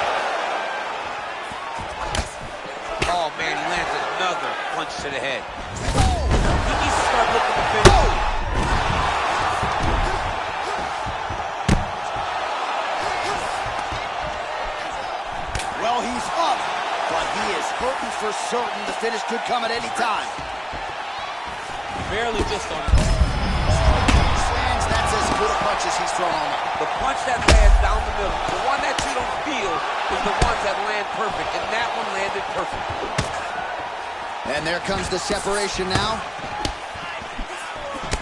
Oh, man, he lands another punch to the head. He needs to start looking to finish. Well, he's up, but he is hurting for certain. The finish could come at any time. Barely just on it. Lands, that's as good a punch as he's thrown all night. The punch that lands down the middle, the one that you don't feel is the ones that land perfect, and that one landed perfect. And there comes the separation now.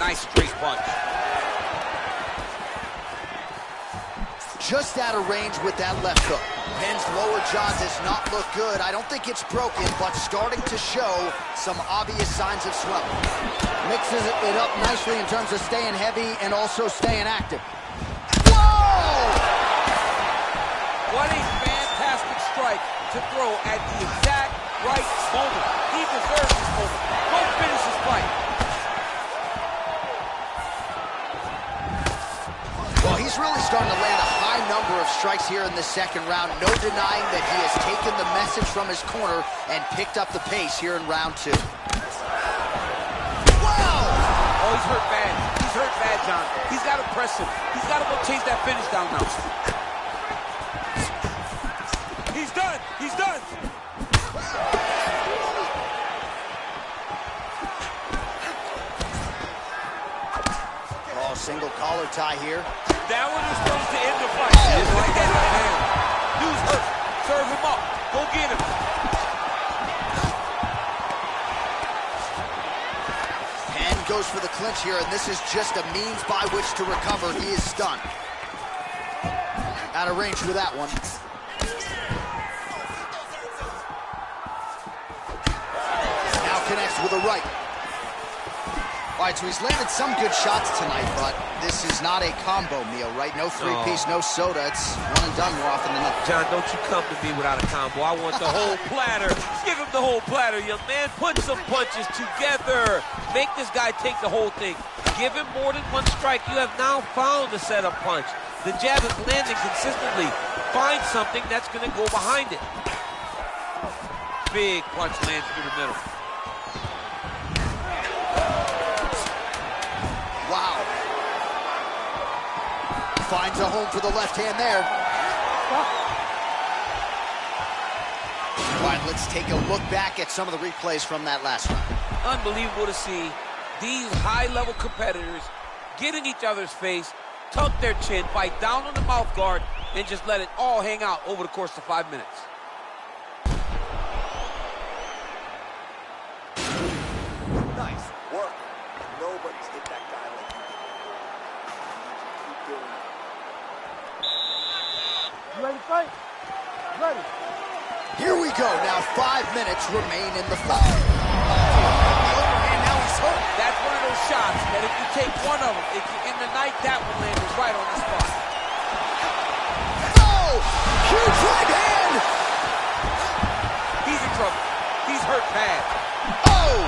Nice straight punch. Just out of range with that left hook. Penn's lower jaw does not look good. I don't think it's broken, but starting to show some obvious signs of swelling. Mixes it up nicely in terms of staying heavy and also staying active. Whoa! What a fantastic strike to throw at the exact right moment. He deserves this moment. Go finish his fight. Well, he's really starting to land a high number of strikes here in the second round. No denying that he has taken the message from his corner and picked up the pace here in round 2. Wow! Oh, he's hurt bad. He's hurt bad, John. He's got to press him. He's got to go chase that finish down now. He's done. He's done. Oh, single collar tie here. That one is supposed to end the fight. Just like that right hand. Dude's hurt. Serve him up. Go get him. Penn goes for the clinch here, and this is just a means by which to recover. He is stunned. Out of range with that one. Now connects with a right. All right, so he's landed some good shots tonight, but this is not a combo meal, right? No three-piece, no soda. It's one and done more often than not. John, don't you come to me without a combo. I want the whole platter. Give him the whole platter, young man. Put some punches together. Make this guy take the whole thing. Give him more than one strike. You have now found the setup punch. The jab is landing consistently. Find something that's going to go behind it. Big punch lands through the middle. Wow. Finds a home for the left hand there. All right, let's take a look back at some of the replays from that last round. Unbelievable to see these high-level competitors get in each other's face, tuck their chin, bite down on the mouth guard, and just let it all hang out over the course of 5 minutes. Nice work. Nobody's hit that guy like you did. Keep doing it. You ready to fight? Ready. Here we go. Now 5 minutes remain in the fight. And now he's hurt. That's one of those shots that if you take one of them, if you're in the night, that one landed right on the spot. Oh! Huge right hand! He's in trouble. pad. Oh!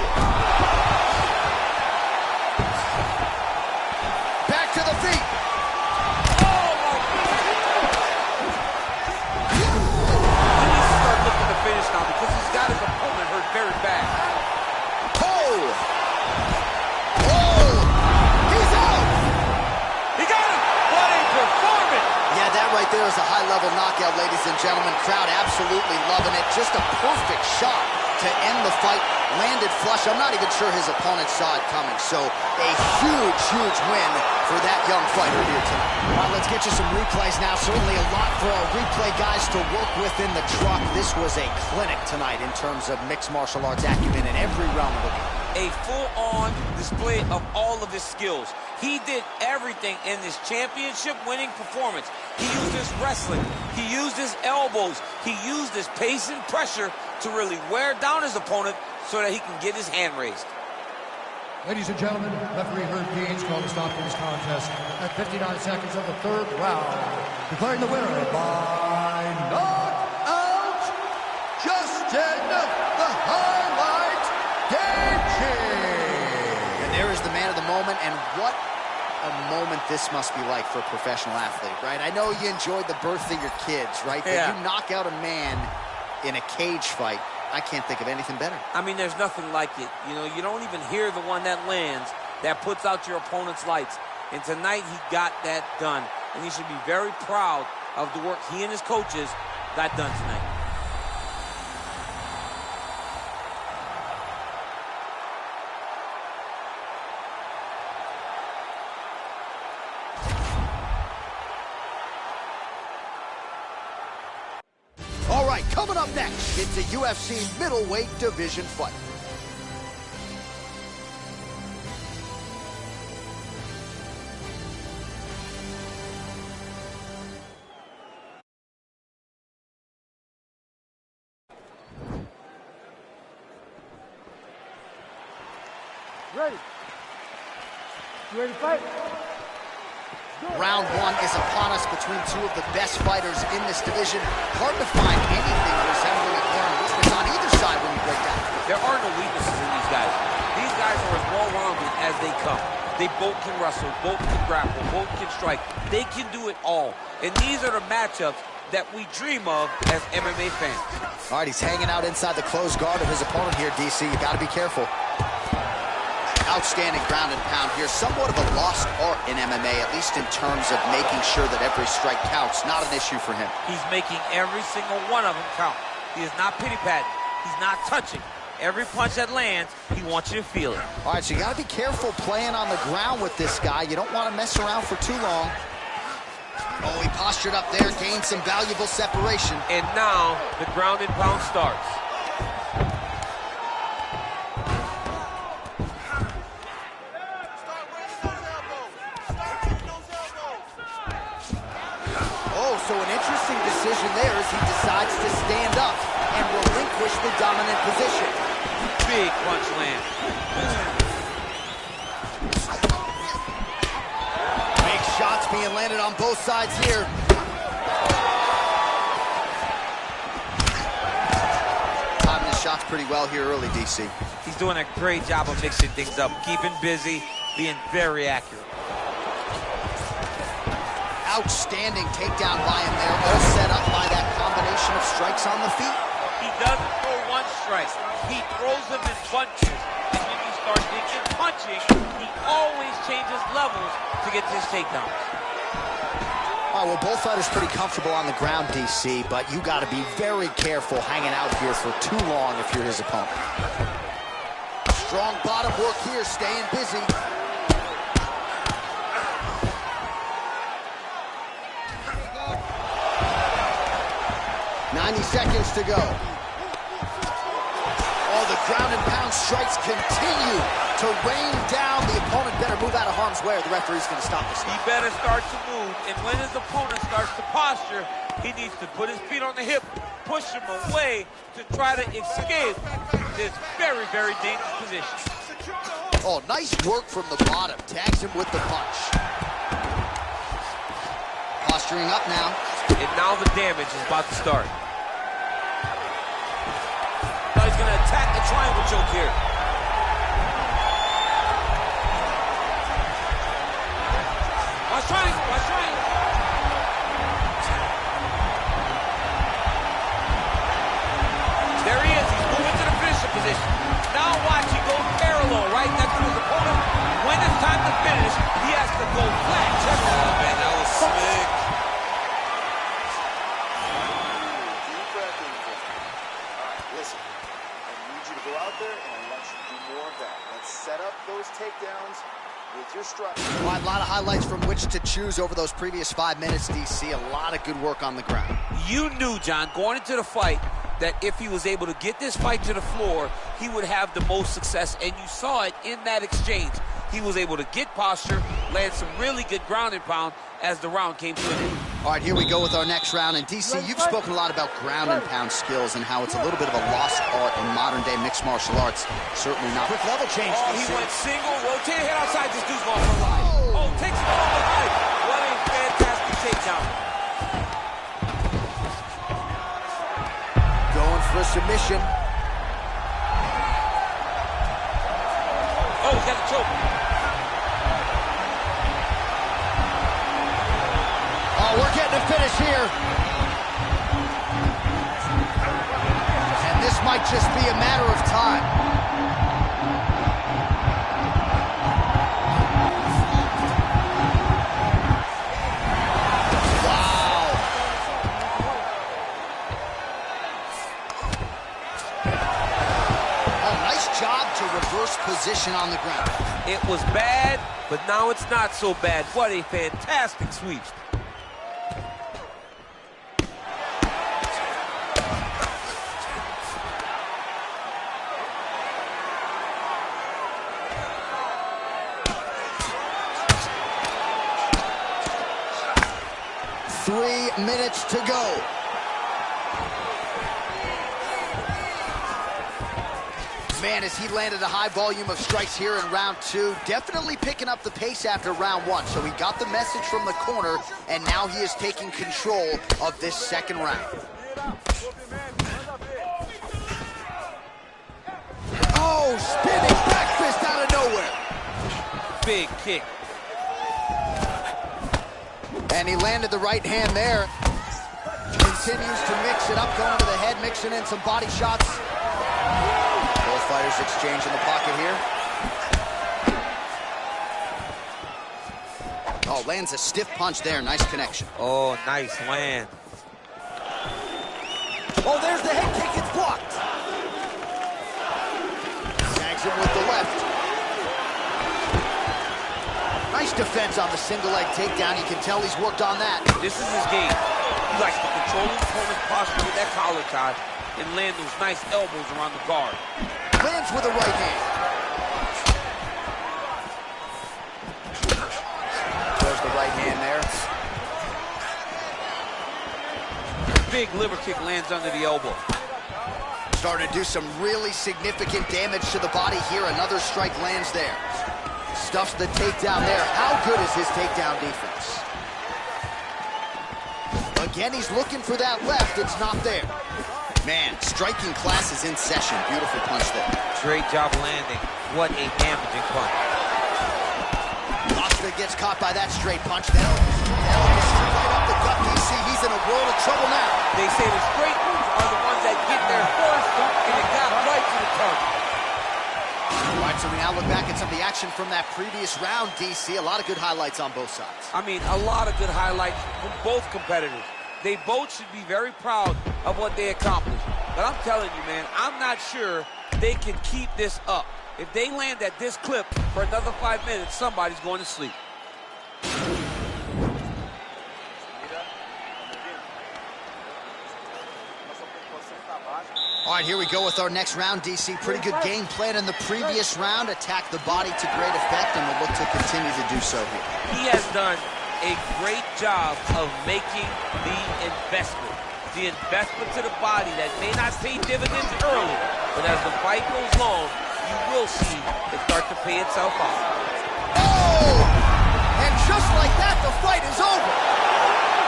Back to the feet. Oh, my God. He needs to start looking to finish now because he's got his opponent hurt very bad. Oh! Oh! He's out! He got him! What a performance! Yeah, that right there is a high-level knockout, ladies and gentlemen. Crowd absolutely loving it. Just a perfect shot to end the fight. Landed flush. I'm not even sure his opponent saw it coming. So a huge, huge win for that young fighter here tonight. All right, let's get you some replays now. Certainly a lot for our replay guys to work with in the truck. This was a clinic tonight in terms of mixed martial arts acumen in every realm of the game. A full-on display of all of his skills. He did everything in this championship-winning performance. He used his wrestling. He used his elbows. He used his pace and pressure to really wear down his opponent so that he can get his hand raised. Ladies and gentlemen, referee Herb Dean's called to stop this contest at 59 seconds of the third round, declaring the winner by knockout, Justin the Highlight Gaethje. And there is the man of the moment, and what a moment this must be like for a professional athlete, right? I know you enjoyed the birth of your kids, right? Yeah. But you knock out a man in a cage fight, I can't think of anything better. I mean, there's nothing like it. You know, you don't even hear the one that lands that puts out your opponent's lights. And tonight he got that done. And he should be very proud of the work he and his coaches got done tonight. All right, coming up next, it's a UFC middleweight division fight. Ready? You ready to fight? Round one is upon us between two of the best fighters in this division. Hard to find anything resembling a glaring weakness on either side when you break down. There are no weaknesses in these guys. These guys are as well-rounded as they come. They both can wrestle, both can grapple, both can strike. They can do it all. And these are the matchups that we dream of as MMA fans. All right, he's hanging out inside the closed guard of his opponent here, DC. You got to be careful. Outstanding ground and pound here. Somewhat of a lost art in MMA, at least in terms of making sure that every strike counts. Not an issue for him. He's making every single one of them count. He is not pity-patting. He's not touching. Every punch that lands, he wants you to feel it. All right, so you got to be careful playing on the ground with this guy. You don't want to mess around for too long. Oh, he postured up there, gained some valuable separation. And now, the ground and pound starts. So an interesting decision there as he decides to stand up and relinquish the dominant position. Big punch land. Big shots being landed on both sides here. Timing his shots pretty well here early, DC. He's doing a great job of mixing things up, keeping busy, being very accurate. Outstanding takedown by him there, all set up by that combination of strikes on the feet. He doesn't throw one strike. He throws them in bunches. And when you start thinking punching, he always changes levels to get to his takedowns. All right, well, both fighters pretty comfortable on the ground, DC, but you got to be very careful hanging out here for too long if you're his opponent. Strong bottom work here, staying busy. 90 seconds to go. Oh, the ground and pound strikes continue to rain down. The opponent better move out of harm's way or the referee's going to stop this. He better start to move, and when his opponent starts to posture, he needs to put his feet on the hip, push him away to try to escape this very, very dangerous position. Oh, nice work from the bottom. Tags him with the punch. Posturing up now. And now the damage is about to start. He's going to attack a triangle choke here. Watch triangle, watch triangle. There he is, he's moving to the finisher position. Now watch, he goes parallel right next to his opponent. When it's time to finish, he has to go flat. Check it out, man, that was slick. Deep breath in. All right, listen. I need you to go out there, and I want you to do more of that. Let's set up those takedowns with your strike. Well, a lot of highlights from which to choose over those previous 5 minutes, DC. A lot of good work on the ground. You knew, John, going into the fight, that if he was able to get this fight to the floor, he would have the most success, and you saw it in that exchange. He was able to get posture, land some really good ground and pound as the round came to an end. All right, here we go with our next round. And DC, you've spoken a lot about ground and pound skills and how it's a little bit of a lost art in modern-day mixed martial arts. Certainly not. Quick level change, Oh, DC. he went single, rotated head outside. This dude's going for a ride. Oh, takes it all behind. What a fantastic takedown. Going for a submission. Oh, he's got a choke. Oh, we're getting a finish here. And this might just be a matter of time. Wow. Oh, nice job to reverse position on the ground. It was bad, but now it's not so bad. What a fantastic sweep. Three minutes to go. Man, as he landed a high volume of strikes here in round 2, definitely picking up the pace after round 1. So he got the message from the corner, and now he is taking control of this second round. Oh, spinning back fist out of nowhere. Big kick. And he landed the right hand there. Continues to mix it up, going to the head, mixing in some body shots. Both fighters exchange in the pocket here. Oh, lands a stiff punch there. Nice connection. Oh, nice land. Oh, there's the head kick. It's blocked. Snags him with the left. Nice defense on the single leg takedown. You can tell he's worked on that. This is his game. He likes to control his opponent's posture with that collar tie and land those nice elbows around the guard. Lands with a right hand. There's the right hand there. Big liver kick lands under the elbow. Starting to do some really significant damage to the body here. Another strike lands there. Stuffs the takedown there. How good is his takedown defense? Again, he's looking for that left. It's not there. Man, striking class is in session. Beautiful punch there. Great job landing. What a damaging punch. Costa gets caught by that straight punch. That'll get right up the gut. DC, he's in a world of trouble now. They say the straight moves are the ones that get there first, and it got right to the target. All right, so we now look back at some of the action from that previous round, DC. A lot of good highlights on both sides. I mean, a lot of good highlights from both competitors. They both should be very proud of what they accomplished. But I'm telling you, man, I'm not sure they can keep this up. If they land at this clip for another 5 minutes, somebody's going to sleep. All right, here we go with our next round, DC. Pretty good game plan in the previous round. Attacked the body to great effect, and will look to continue to do so here. He has done a great job of making the investment. The investment to the body that may not pay dividends early, but as the fight goes long, you will see it start to pay itself out. Oh! And just like that, the fight is over.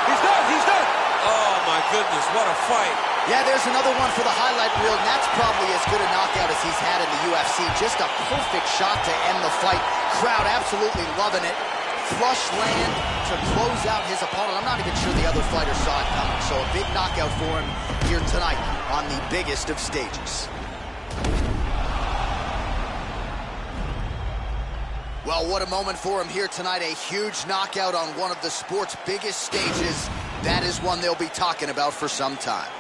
He's done, he's done. Oh my goodness, what a fight. Yeah, there's another one for the highlight reel, and that's probably as good a knockout as he's had in the UFC. Just a perfect shot to end the fight. Crowd absolutely loving it. Flush land to close out his opponent. I'm not even sure the other fighter saw it coming, so a big knockout for him here tonight on the biggest of stages. Well, what a moment for him here tonight. A huge knockout on one of the sport's biggest stages. That is one they'll be talking about for some time.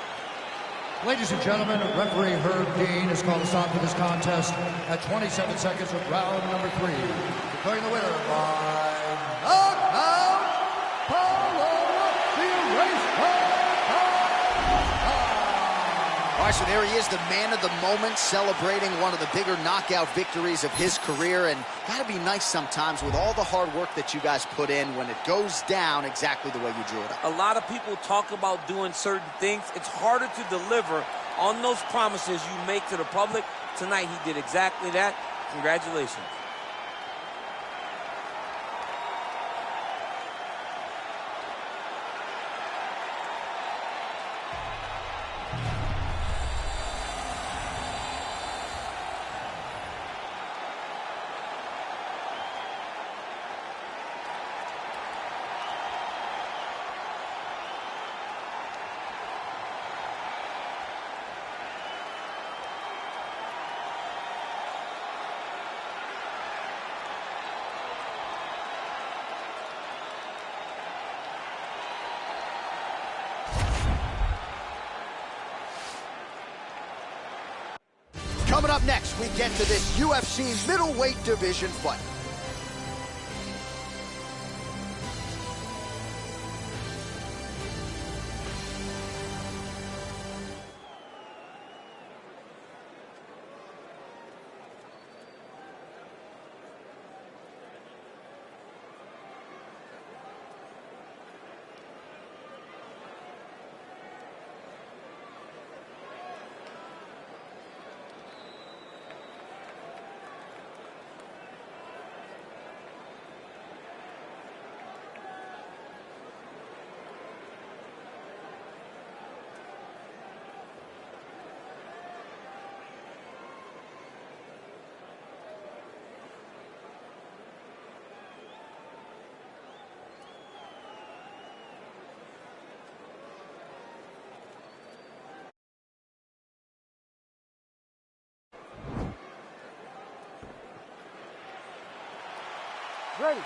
Ladies and gentlemen, referee Herb Dean has called a stop to this contest at 27 seconds of round number 3. Declaring the winner by knockout, Paulo the Eraser. All right, so there he is, the man of the moment, celebrating one of the bigger knockout victories of his career. And gotta be nice sometimes with all the hard work that you guys put in when it goes down exactly the way you drew it up. A lot of people talk about doing certain things. It's harder to deliver on those promises you make to the public. Tonight, he did exactly that. Congratulations. Coming up next, we get to this UFC middleweight division fight. Ready?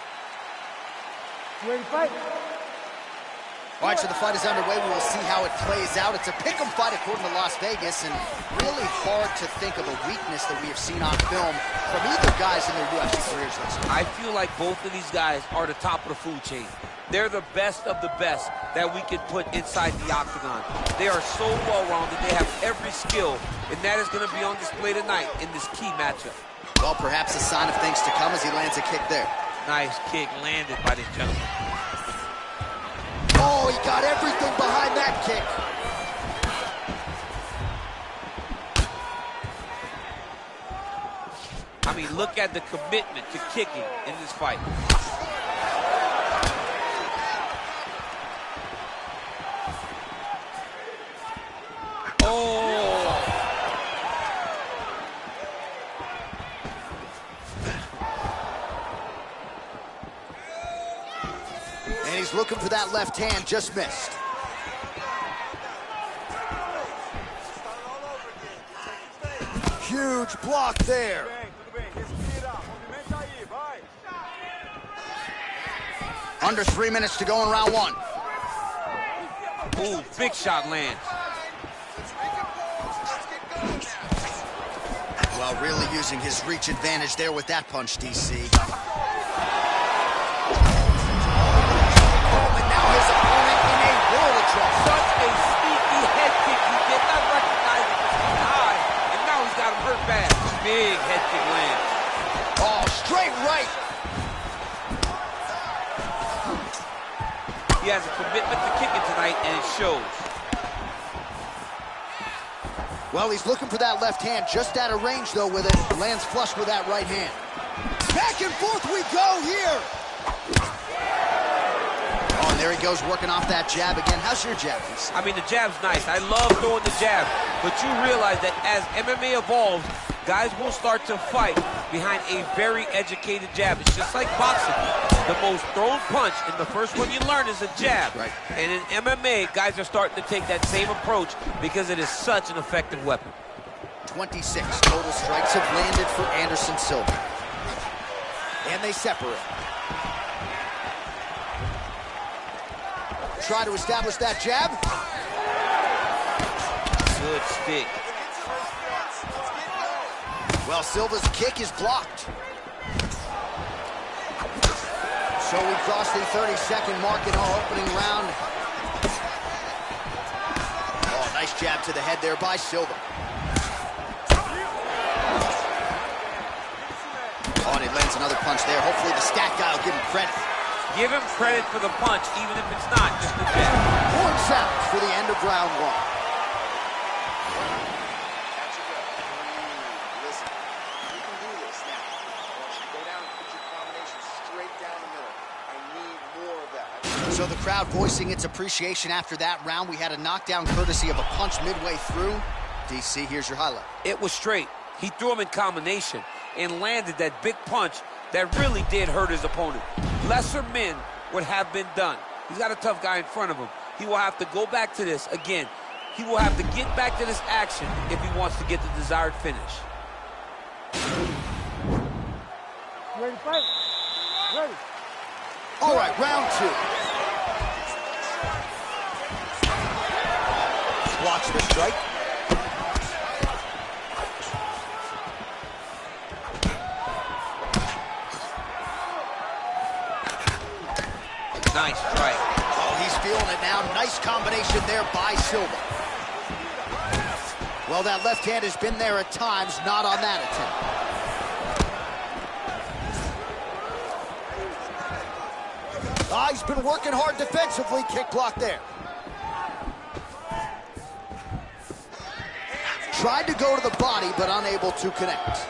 You ready to fight? All right, so the fight is underway. We will see how it plays out. It's a pick'em fight according to Las Vegas, and really hard to think of a weakness that we have seen on film from either guys in their UFC careers thus far. I feel like both of these guys are the top of the food chain. They're the best of the best that we could put inside the octagon. They are so well-rounded. They have every skill, and that is going to be on display tonight in this key matchup. Well, perhaps a sign of things to come as he lands a kick there. Nice kick landed by this gentleman. Oh, he got everything behind that kick. I mean, look at the commitment to kicking in this fight. And he's looking for that left hand, just missed. Huge block there. Under 3 minutes to go in round one. Ooh, big shot lands. Well, really using his reach advantage there with that punch, DC. Such a sneaky head kick. He did not recognize it was too high, and now he's got him hurt bad. Big head kick lands. Oh, straight right. He has a commitment to kicking tonight, and it shows. Well, he's looking for that left hand, just out of range, though, with it. Lands flush with that right hand. Back and forth we go here. Oh, and there he goes, working off that jab again. How's your jab, DC? I mean, the jab's nice. I love throwing the jab. But you realize that as MMA evolves, guys will start to fight behind a very educated jab. It's just like boxing. The most thrown punch, and the first one you learn is a jab. Right. And in MMA, guys are starting to take that same approach because it is such an effective weapon. 26 total strikes have landed for Anderson Silva. And they separate. Try to establish that jab. Good stick. Well, Silva's kick is blocked. So we crossed the 30-second mark in our opening round. Oh, nice jab to the head there by Silva. Oh, and he lands another punch there. Hopefully the stat guy will give him credit. Give him credit for the punch, even if it's not just a jab. Points out for the end of round one. Listen, you can do this now. I want you to go down and put your combination straight down the middle. I need more of that. So the crowd voicing its appreciation after that round. We had a knockdown courtesy of a punch midway through. DC, here's your highlight. It was straight. He threw him in combination and landed that big punch that really did hurt his opponent. Lesser men would have been done. He's got a tough guy in front of him. He will have to go back to this. Again, he will have to get back to this action if he wants to get the desired finish. You ready to fight? Ready. All right, round two. Watch the strike. Nice strike. Oh, he's feeling it now. Nice combination there by Silva. Well, that left hand has been there at times, not on that attempt. Ah, he's been working hard defensively. Kick block there. Tried to go to the body, but unable to connect.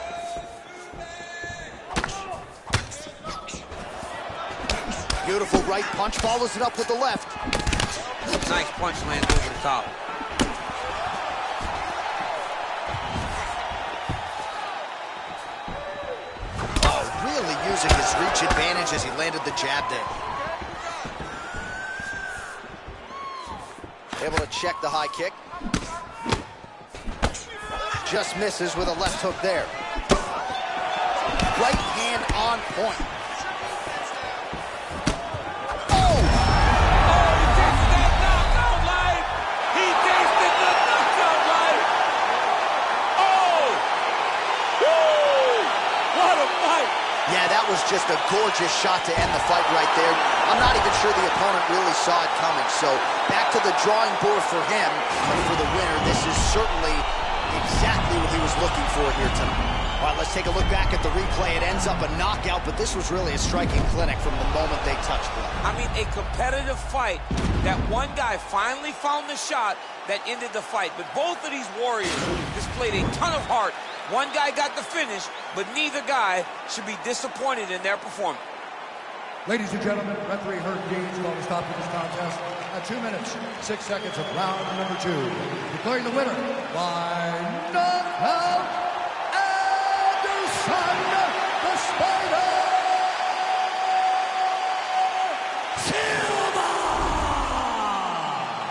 Beautiful right punch, follows it up with the left. Nice punch lands over the top. Oh, really using his reach advantage as he landed the jab there. Able to check the high kick. Just misses with a left hook there. Right hand on point. Yeah, that was just a gorgeous shot to end the fight right there. I'm not even sure the opponent really saw it coming. So back to the drawing board for him. But for the winner, this is certainly exactly what he was looking for here tonight. All right, let's take a look back at the replay. It ends up a knockout, but this was really a striking clinic from the moment they touched blood. I mean, a competitive fight that one guy finally found the shot that ended the fight. But both of these warriors displayed a ton of heart. One guy got the finish, but neither guy should be disappointed in their performance. Ladies and gentlemen, referee Herb Dean's going to stop this contest at 2 minutes, 6 seconds of round number 2. Declaring the winner by knockout, Anderson the Spider Silva!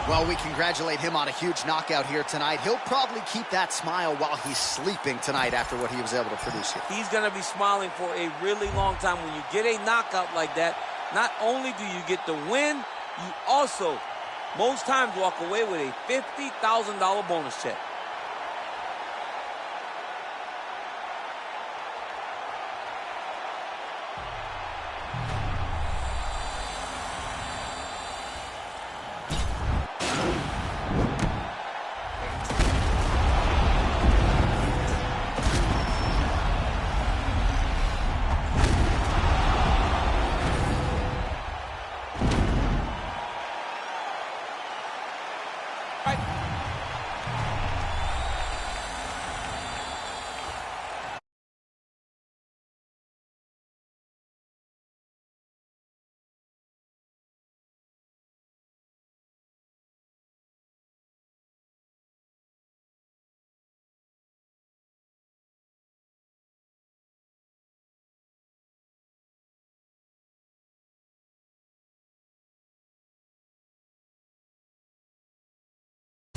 Well, we congratulate him on a huge knockout here tonight. He'll probably keep that smile while he's sleeping tonight after what he was able to produce here. He's going to be smiling for a really long time. When you get a knockout like that, not only do you get the win, you also, most times, walk away with a $50,000 bonus check.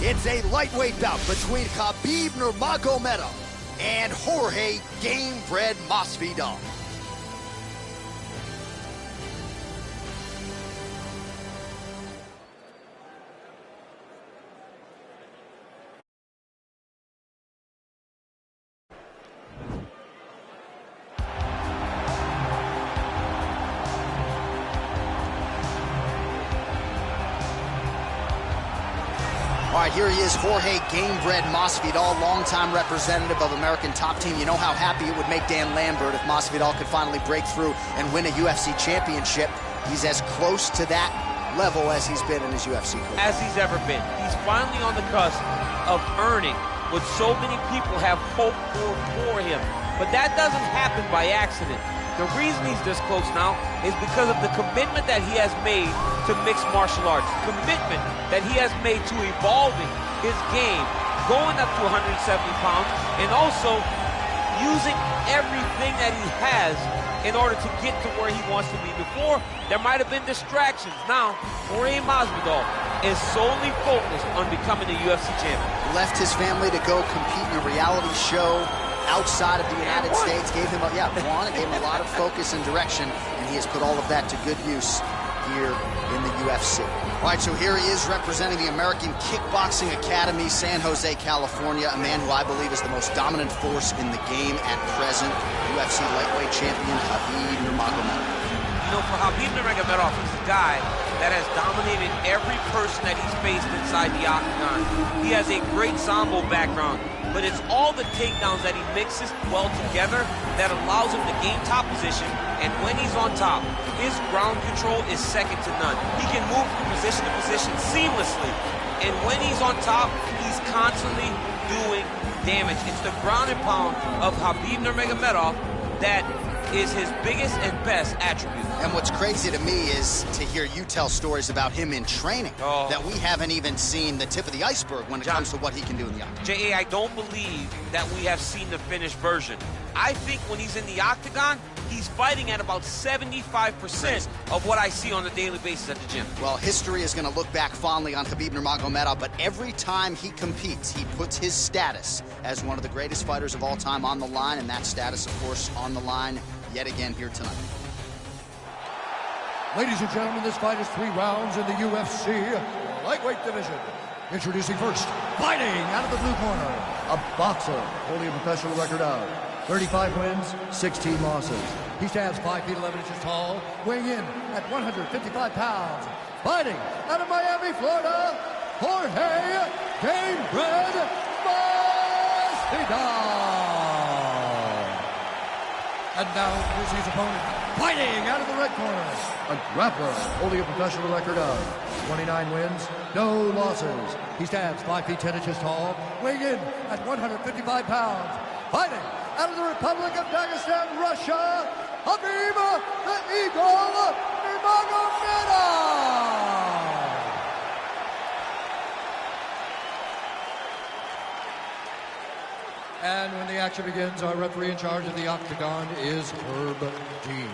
It's a lightweight bout between Khabib Nurmagomedov and Jorge Gamebred Masvidal. All right, here he is, Jorge Gamebred Masvidal, longtime representative of American Top Team. You know how happy it would make Dan Lambert if Masvidal could finally break through and win a UFC championship. He's as close to that level as he's been in his UFC career. As he's ever been. He's finally on the cusp of earning what so many people have hoped for him. But that doesn't happen by accident. The reason he's this close now is because of the commitment that he has made to mixed martial arts, commitment that he has made to evolving his game, going up to 170 pounds, and also using everything that he has in order to get to where he wants to be. Before, there might have been distractions. Now, Jorge Masvidal is solely focused on becoming a UFC champion. Left his family to go compete in a reality show outside of the United States, gave him gave him a lot of focus and direction, and he has put all of that to good use here in the UFC. All right, so here he is representing the American Kickboxing Academy, San Jose, California, a man who I believe is the most dominant force in the game at present, UFC lightweight champion Khabib Nurmagomedov. You know, for Khabib Nurmagomedov, he's a guy that has dominated every person that he's faced inside the octagon. He has a great Sambo background, but it's all the takedowns that he mixes well together that allows him to gain top position, and when he's on top, his ground control is second to none. He can move from position to position seamlessly, and when he's on top, he's constantly doing damage. It's the ground and pound of Khabib Nurmagomedov that is his biggest and best attribute. And what's crazy to me is to hear you tell stories about him in training that we haven't even seen the tip of the iceberg when it comes to what he can do in the octagon. J.A., I don't believe that we have seen the finished version. I think when he's in the octagon, he's fighting at about 75% of what I see on a daily basis at the gym. Well, history is going to look back fondly on Khabib Nurmagomedov, but every time he competes, he puts his status as one of the greatest fighters of all time on the line, and that status, of course, on the line yet again here tonight. Ladies and gentlemen, this fight is 3 rounds in the UFC lightweight division. Introducing first, fighting out of the blue corner, a boxer holding a professional record of 35 wins, 16 losses. He stands 5 feet 11 inches tall, weighing in at 155 pounds. Fighting out of Miami, Florida, Jorge Gamebred Masvidal. And now, here's his opponent, fighting out of the red corner, a grappler holding a professional record of 29 wins, no losses. He stands 5 feet 10 inches tall, weighing in at 155 pounds. Fighting out of the Republic of Dagestan, Russia, Khabib the Eagle Nurmagomedov. And when the action begins, our referee in charge of the octagon is Herb Dean.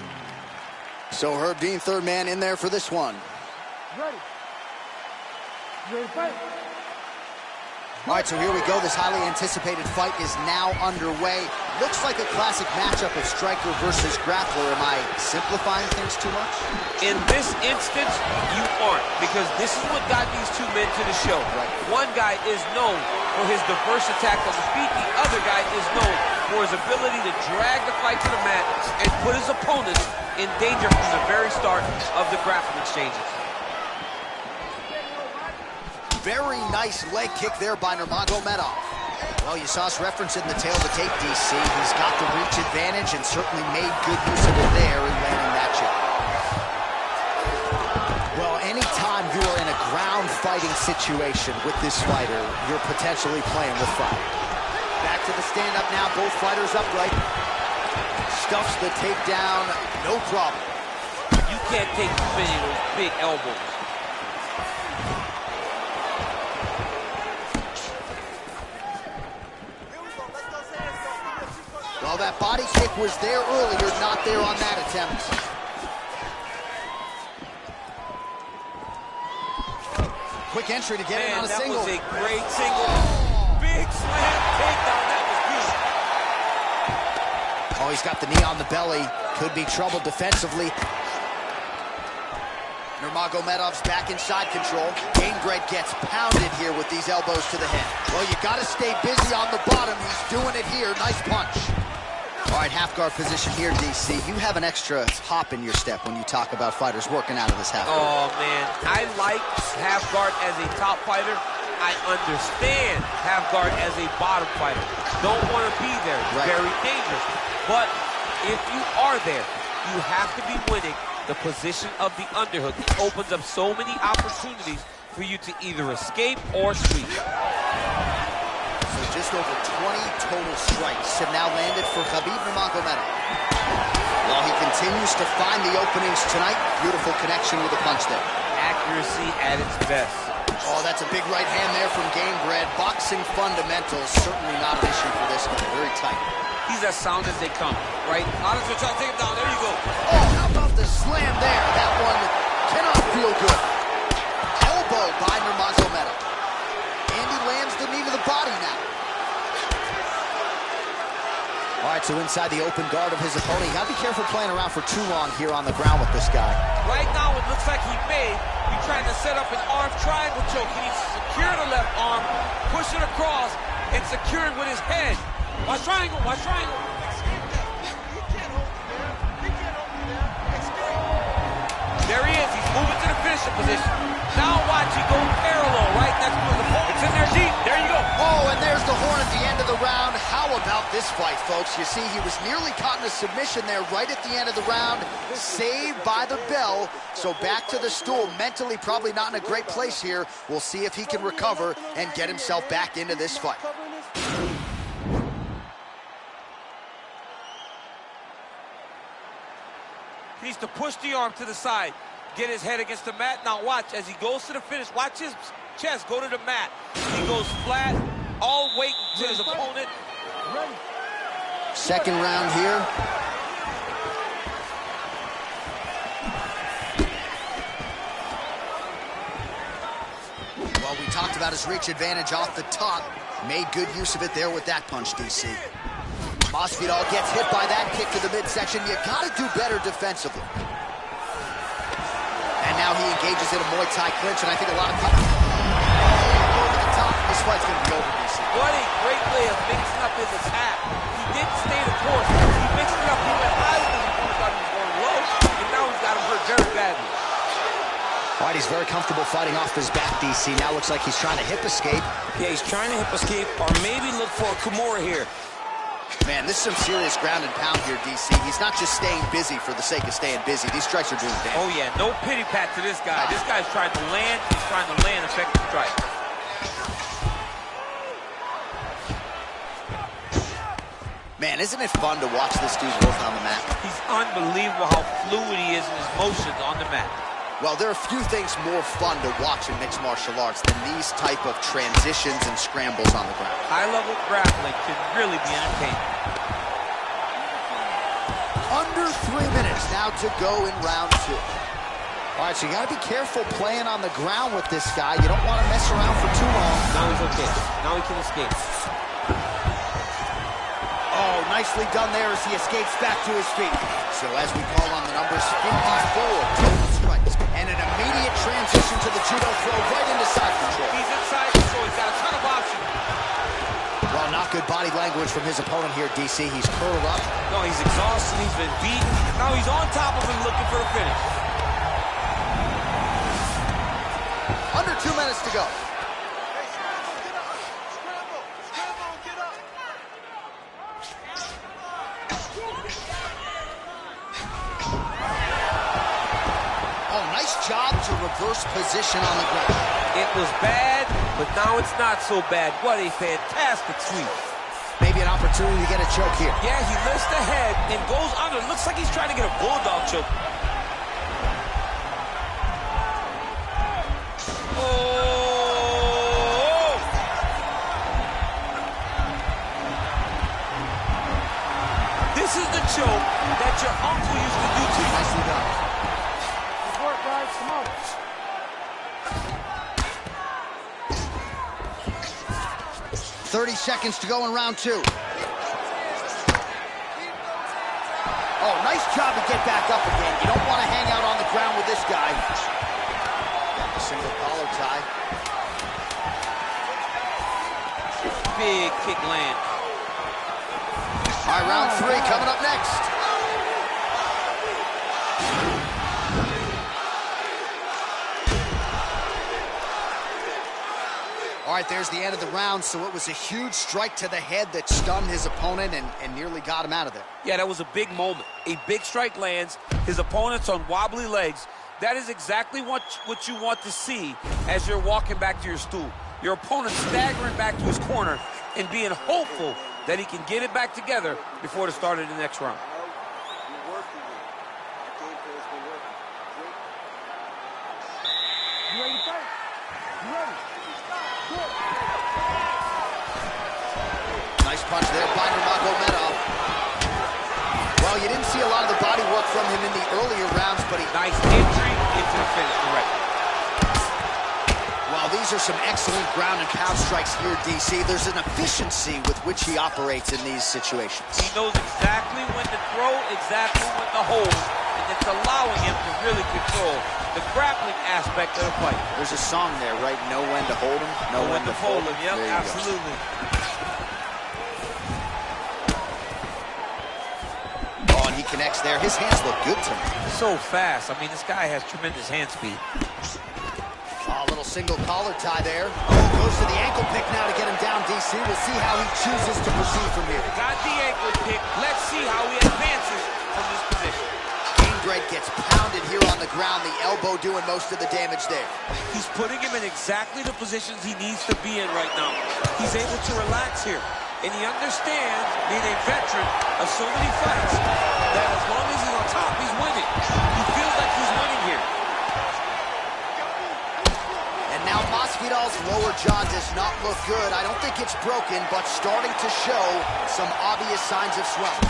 So Herb Dean, third man in there for this one. Ready. Ready to fight. All right, so here we go. This highly anticipated fight is now underway. Looks like a classic matchup of striker versus grappler. Am I simplifying things too much? In this instance, you aren't, because this is what got these two men to the show. One guy is known for his diverse attack on the feet. The other guy is known for his ability to drag the fight to the mat and put his opponents in danger from the very start of the grappling exchanges. Very nice leg kick there by Nurmagomedov. Well, you saw us reference it in the tail of the tape, DC. He's got the reach advantage and certainly made good use of it there in landing that jab. Well, anytime you are in a ground fighting situation with this fighter, you're potentially playing with fire. Back to the stand-up now, both fighters upright. Stuffs the takedown, no problem. You can't take too many of those big elbows. Well, that body kick was there earlier, not there on that attempt. Quick quick entry to get it on a single. That was a great single. Big slam takedown. That was beautiful. Oh, he's got the knee on the belly. Could be trouble defensively. Nurmagomedov's back inside control. Gamebred gets pounded here with these elbows to the head. Well, you got to stay busy on the bottom. He's doing it here. Nice punch. All right, half guard position here, DC. You have an extra hop in your step when you talk about fighters working out of this half guard. Oh, man. I like half guard as a top fighter. I understand half guard as a bottom fighter. Don't want to be there. Right. Very dangerous. But if you are there, you have to be winning the position of the underhook. It opens up so many opportunities for you to either escape or sweep. So just over 20 total strikes have now landed for Khabib Nurmagomedov. While he continues to find the openings tonight, beautiful connection with the punch there. Accuracy at its best. Oh, that's a big right hand there from Gamebred. Boxing fundamentals, certainly not an issue for this guy. Very tight. He's as sound as they come, right? Honestly, try to take him down. There you go. Oh, how about the slam there? That one cannot feel good. Elbow by Nurmagomedov. And he lands the knee to the body now. All right, so inside the open guard of his opponent. You got to be careful playing around for too long here on the ground with this guy. Right now, it looks like he may be trying to set up an arm triangle choke. He needs to secure the left arm, push it across, and secure it with his head. Watch triangle, watch triangle. There he is, he's moving to the finishing position. Now watch, he goes parallel, right next to his opponent. It's in there deep, there you go. Oh, and there's the horn at the end of the round. How about this fight, folks? You see, he was nearly caught in a submission there right at the end of the round. Saved by the bell. So back to the stool. Mentally probably not in a great place here. We'll see if he can recover and get himself back into this fight. He needs to push the arm to the side, get his head against the mat. Now watch, as he goes to the finish, watch his chest go to the mat. He goes flat, all weight to his opponent. Second round here. Well, we talked about his reach advantage off the top. Made good use of it there with that punch, DC. Masvidal gets hit by that kick to the midsection. You gotta do better defensively. And now he engages in a Muay Thai clinch, and I think a lot of people go to the top. This fight's gonna be over, DC. What a great way of mixing up his attack. He didn't stay the course. He mixed it up. He went high with his opponent, thought he was going low, and now he's got him hurt very badly. All right, he's very comfortable fighting off his back, DC. Now looks like he's trying to hip escape. Yeah, he's trying to hip escape, or maybe look for a Kimura here. Man, this is some serious ground and pound here, DC. He's not just staying busy for the sake of staying busy. These strikes are doing damage. Oh, yeah, no pity pat to this guy. This guy's trying to land. He's trying to land effective strikes. Man, isn't it fun to watch this dude work on the mat? He's unbelievable how fluid he is in his motions on the mat. Well, there are few things more fun to watch in mixed martial arts than these type of transitions and scrambles on the ground. High-level grappling can really be entertaining. Under 3 minutes now to go in round two. All right, so you got to be careful playing on the ground with this guy. You don't want to mess around for too long. Now he's okay. Now he can escape. Oh, nicely done there as he escapes back to his feet. So as we call on the numbers, 54 total strikes. And an immediate transition to the judo throw right into side control. He's inside control. He's got a ton of options. Well, not good body language from his opponent here, DC. He's curled up. No, he's exhausted. He's been beaten. Now he's on top of him looking for the finish. Under 2 minutes to go. Job to reverse position on the ground. It was bad, but now it's not so bad. What a fantastic sweep. Maybe an opportunity to get a choke here. Yeah, he lifts the head and goes under. Looks like he's trying to get a bulldog choke. Oh! This is the choke that your uncle used to do to you. Nicely done. 30 seconds to go in round 2. Oh, nice job to get back up again. You don't want to hang out on the ground with this guy. A single collar tie. Big kick land. All right, round 3 coming up next. All right, there's the end of the round, so it was a huge strike to the head that stunned his opponent and nearly got him out of there. Yeah, that was a big moment. A big strike lands, his opponent's on wobbly legs. That is exactly what you want to see as you're walking back to your stool. Your opponent staggering back to his corner and being hopeful that he can get it back together before the start of the next round. You ready to fight? You ready? Nice punch there by Nurmagomedov. Well, you didn't see a lot of the body work from him in the earlier rounds, but he... Nice entry into the finish, correct. Well, these are some excellent ground and pound strikes here, DC. There's an efficiency with which he operates in these situations. He knows exactly when to throw, exactly when to hold, and it's allowing him to really control the grappling aspect of the fight. There's a song there, right? Know when to hold him, know when to fold him. Yep, absolutely. Oh, and he connects there. His hands look good to me. So fast. I mean, this guy has tremendous hand speed. Oh, a little single collar tie there. Oh, goes to the ankle pick now to get him down, DC. We'll see how he chooses to proceed from here. Got the ankle pick. Let's see how he advances from this position. Greg gets pounded here on the ground, the elbow doing most of the damage there. He's putting him in exactly the positions he needs to be in right now. He's able to relax here. And he understands, being a veteran of so many fights, that as long as he's on top, he's winning. He feels like he's winning here. And now Masvidal's lower jaw does not look good. I don't think it's broken, but starting to show some obvious signs of swelling.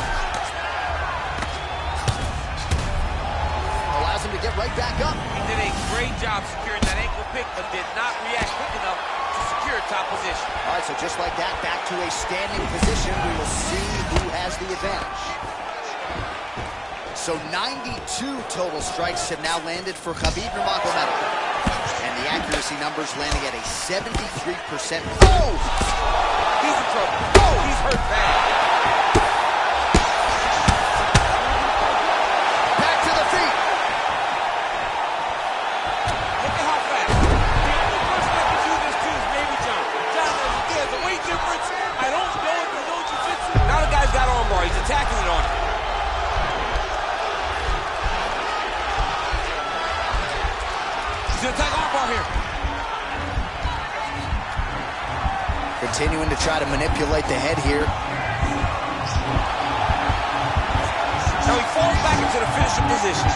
Allows him to get right back up. He did a great job securing that ankle pick, but did not react quick enough to secure top position. All right, so just like that, back to a standing position. We will see who has the advantage. So 92 total strikes have now landed for Khabib Nurmagomedov. And the accuracy numbers landing at a 73%. Oh! He's in trouble. Oh, he's hurt bad. He's attacking it on him. He's going to attack armbar here. Continuing to try to manipulate the head here. Now he falls back into the finishing position.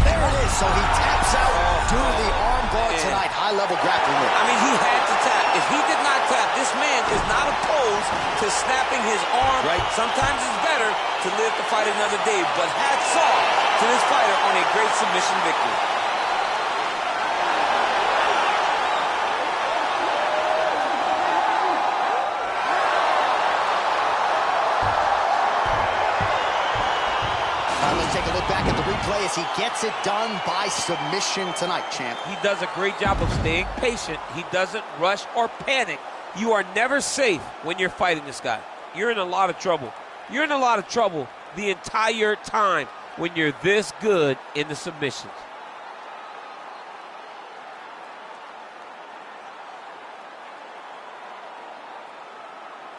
There it is. So he taps out due to the arm bar tonight. High-level grappling. I mean, he had to tap. If he did not tap, this man is not opposed to snapping his arm. Right. Sometimes it's better to live to fight another day. But hats off to this fighter on a great submission victory. Let's take a look back at the replay as he gets it done by submission tonight, champ. He does a great job of staying patient. He doesn't rush or panic. You are never safe when you're fighting this guy. You're in a lot of trouble. You're in a lot of trouble the entire time when you're this good in the submissions.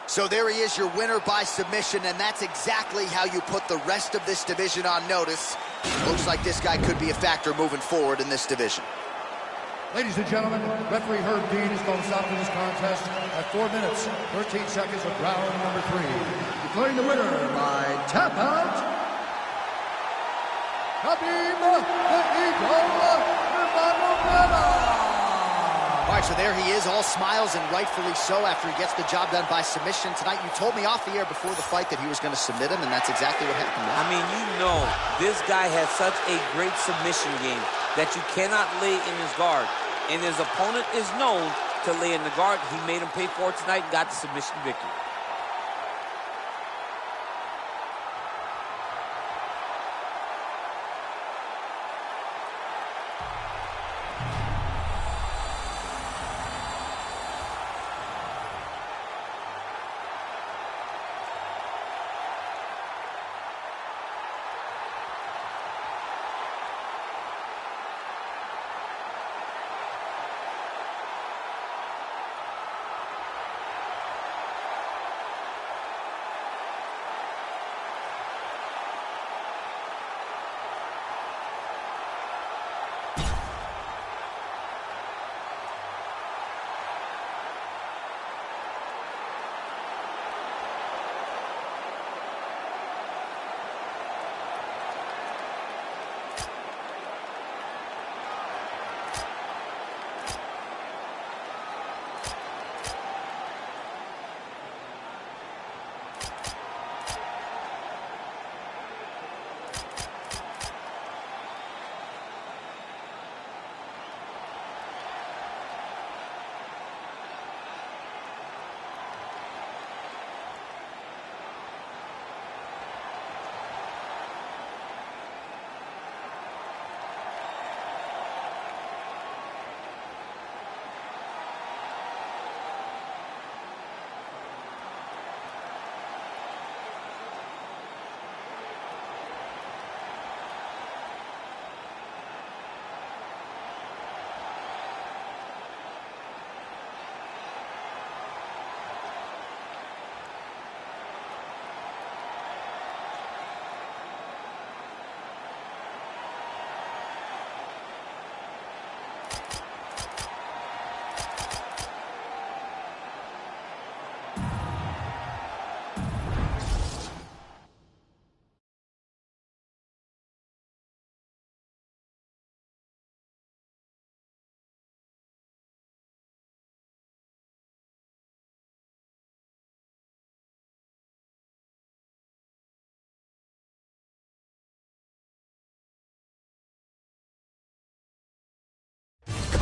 So there he is, your winner by submission, and that's exactly how you put the rest of this division on notice. Looks like this guy could be a factor moving forward in this division. Ladies and gentlemen, referee Herb Dean has called a stop to this contest at 4 minutes, 13 seconds of round number 3. Declaring the winner by tap out, Khabib the Eagle Nurmagomedov. All right, right, so there he is, all smiles, and rightfully so after he gets the job done by submission tonight. You told me off the air before the fight that he was going to submit him, and that's exactly what happened. I mean, you know, this guy has such a great submission game that you cannot lay in his guard. And his opponent is known to lay in the guard. He made him pay for it tonight and got the submission victory.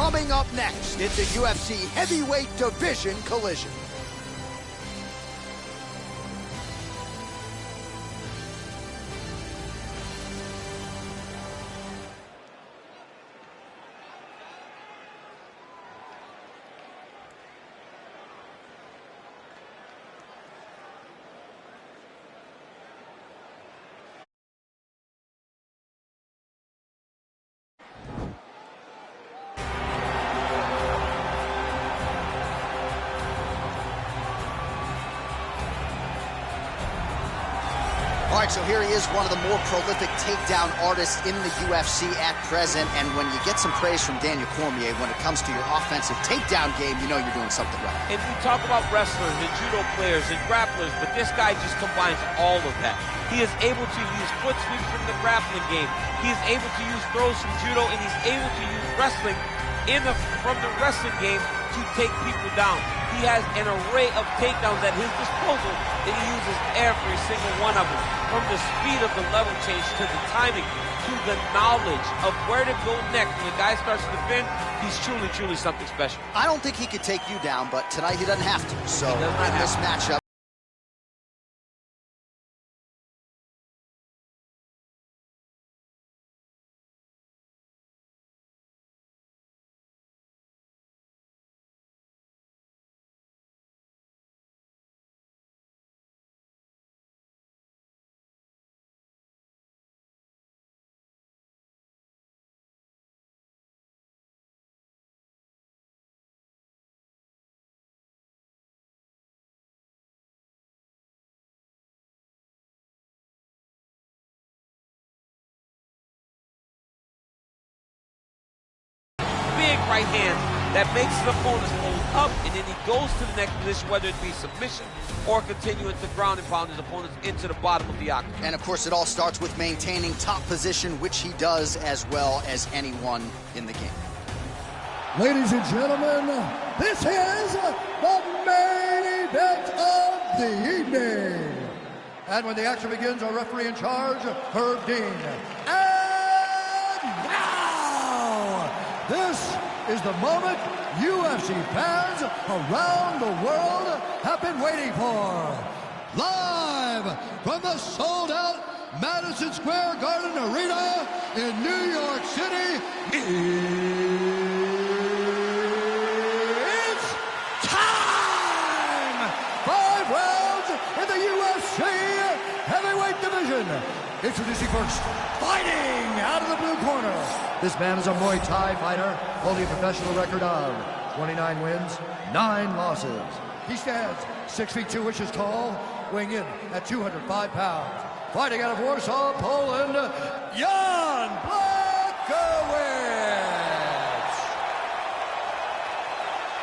Coming up next, it's a UFC heavyweight division collision. All right, so here he is, one of the more prolific takedown artists in the UFC at present. And when you get some praise from Daniel Cormier when it comes to your offensive takedown game, you know you're doing something right. And we talk about wrestlers and judo players and grapplers, but this guy just combines all of that. He is able to use foot sweeps from the grappling game. He is able to use throws from judo, and he's able to use wrestling from the wrestling game to take people down. He has an array of takedowns at his disposal, and he uses every single one of them. From the speed of the level change to the timing to the knowledge of where to go next. When the guy starts to defend, he's truly, truly something special. I don't think he could take you down, but tonight he doesn't have to. So in this matchup, Big right hand that makes his opponent hold up, and then he goes to the next position, whether it be submission or continuing to ground and pound his opponents into the bottom of the octagon. and of course it all starts with maintaining top position, which he does as well as anyone in the game. Ladies and gentlemen, this is the main event of the evening. And when the action begins, our referee in charge, Herb Dean. And now, this is the moment UFC fans around the world have been waiting for. Live from the sold-out Madison Square Garden Arena in New York City, it's time! 5 rounds in the UFC heavyweight division. Introducing first, fighting out of the blue corner. This man is a Muay Thai fighter, holding a professional record of 29 wins, 9 losses. He stands 6 feet 2 inches tall, weighing in at 205 pounds. Fighting out of Warsaw, Poland, Jan Blachowicz.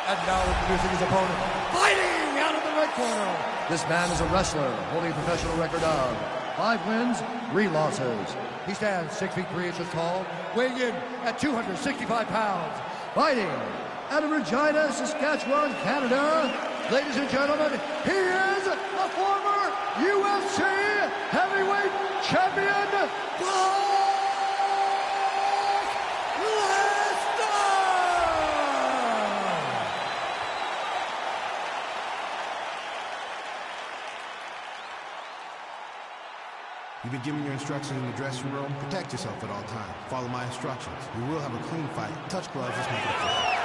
And now introducing his opponent, fighting out of the red corner. This man is a wrestler, holding a professional record of 5 wins, 3 losses. He stands 6 feet 3 inches tall, weighing in at 265 pounds. Fighting out of Regina, Saskatchewan, Canada. Ladies and gentlemen, he is the former UFC heavyweight champion, Lesnar! You've been given your instructions in the dressing room. Protect yourself at all times. Follow my instructions. We will have a clean fight. Touch gloves. Let's make it a fight.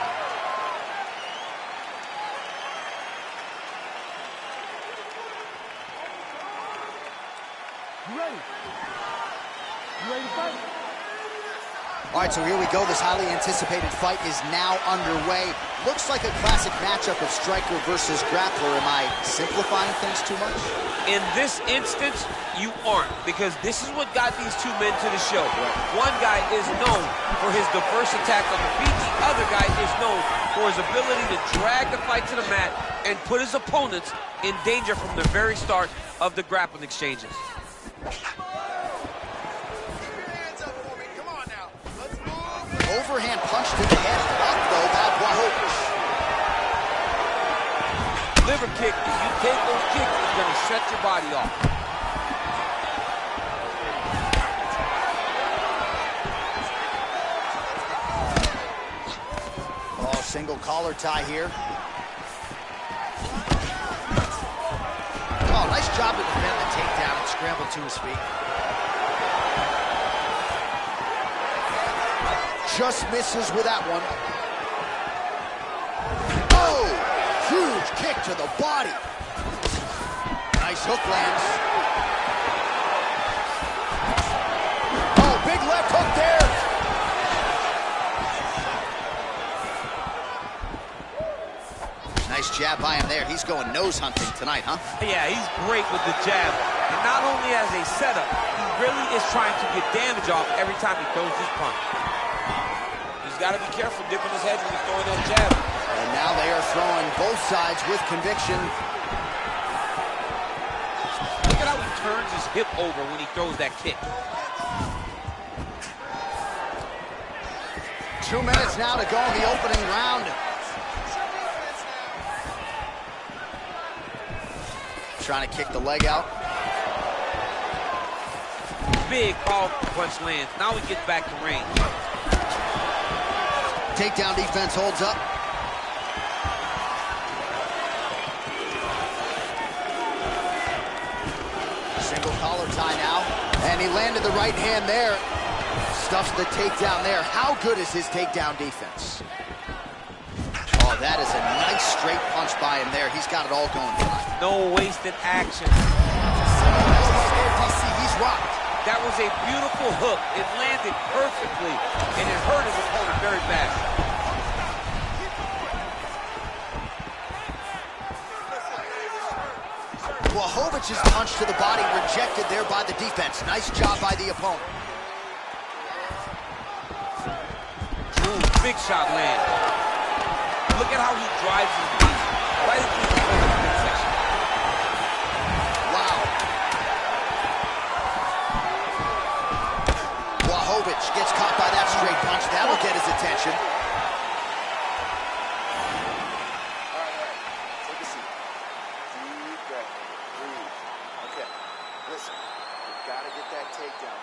You ready? You ready to fight? All right, so here we go. This highly anticipated fight is now underway. Looks like a classic matchup of striker versus grappler. Am I simplifying things too much? In this instance, you aren't, because this is what got these two men to the show. One guy is known for his diverse attack on the feet. The other guy is known for his ability to drag the fight to the mat and put his opponents in danger from the very start of the grappling exchanges. Overhand punch to the head, blocked though by Blachowicz. Liver kick, if you take those kicks, it's going to shut your body off. Oh, single collar tie here. Oh, nice job to defend the takedown and scramble to his feet. Just misses with that one. Oh, huge kick to the body. Nice hook lands. Oh, big left hook there. Nice jab by him there. He's going nose hunting tonight, huh? Yeah, he's great with the jab. And not only as a setup, he really is trying to get damage off every time he throws his punch. He's got to be careful dipping his head when he's throwing that jab. And now they are throwing both sides with conviction. Look at how he turns his hip over when he throws that kick. 2 minutes now to go in the opening round. Trying to kick the leg out. Big powerful punch lands. Now he gets back to range. Takedown defense holds up. Single collar tie now. And he landed the right hand there. Stuffs the takedown there. How good is his takedown defense? Oh, that is a nice straight punch by him there. He's got it all going tonight. No wasted action. He's rocked. That was a beautiful hook. It landed perfectly, and it hurt his opponent very bad. Blachowicz's punch to the body rejected there by the defense. Nice job by the opponent. Ooh, big shot land. Look at how he drives his punch right into the midsection. Wow. Blachowicz gets caught by that straight punch. That'll get his attention. takedown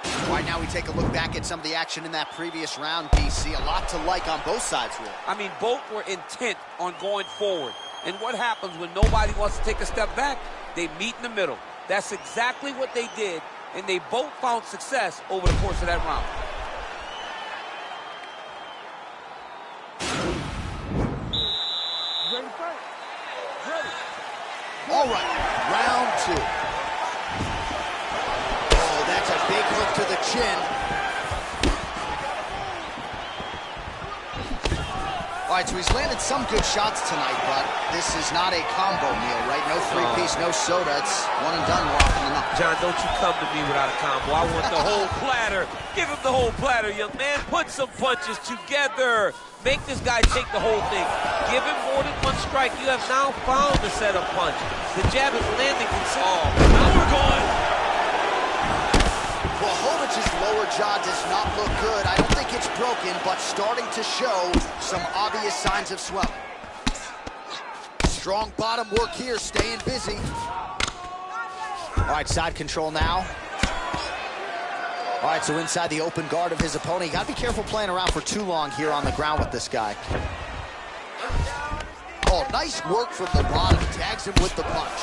for him. All right, now we take a look back at some of the action in that previous round, DC. A lot to like on both sides, really. I mean, both were intent on going forward. And what happens when nobody wants to take a step back? They meet in the middle. That's exactly what they did, and they both found success over the course of that round. Ready to fight? Ready. All right, round 2. Oh, that's a big hook to the chin. All right, so he's landed some good shots tonight, but this is not a combo meal, right? No three-piece, no soda. It's one and done more often than not. John, don't you come to me without a combo. I want the whole platter. Give him the whole platter, young man. Put some punches together. Make this guy take the whole thing. Give him more than one strike. You have now found the setup punch. The jab is landing consistently. Oh, now we're going. Blachowicz's lower jaw does not look good. I don't think it's broken, but starting to show some obvious signs of swelling. Strong bottom work here, staying busy. All right, side control now. All right, so inside the open guard of his opponent. You got to be careful playing around for too long here on the ground with this guy. Oh, nice work from the bottom. Tags him with the punch.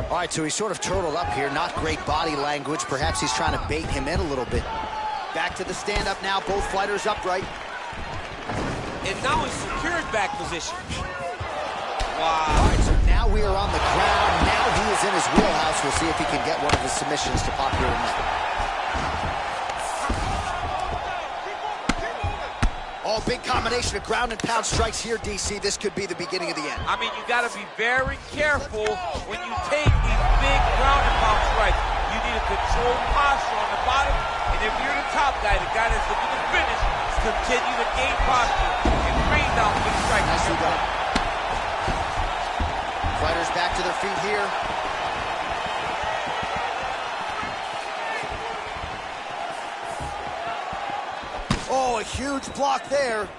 All right, so he's sort of turtled up here. Not great body language. Perhaps he's trying to bait him in a little bit. Back to the stand-up now. Both fighters upright. And now he's secured back position. Wow. All right, so now we are on the ground. Now he is in his wheelhouse. We'll see if he can get one of his submissions to pop here tonight. Oh, big combination of ground and pound strikes here, DC. This could be the beginning of the end. I mean, you got to be very careful when you take these big ground and pound strikes. You need a controlled posture on the bottom. And if you're the top guy, the guy that's looking to finish, continue to gain posture and rain down big strikes. Nicely done. Fighters back to their feet here. Oh, a huge block there.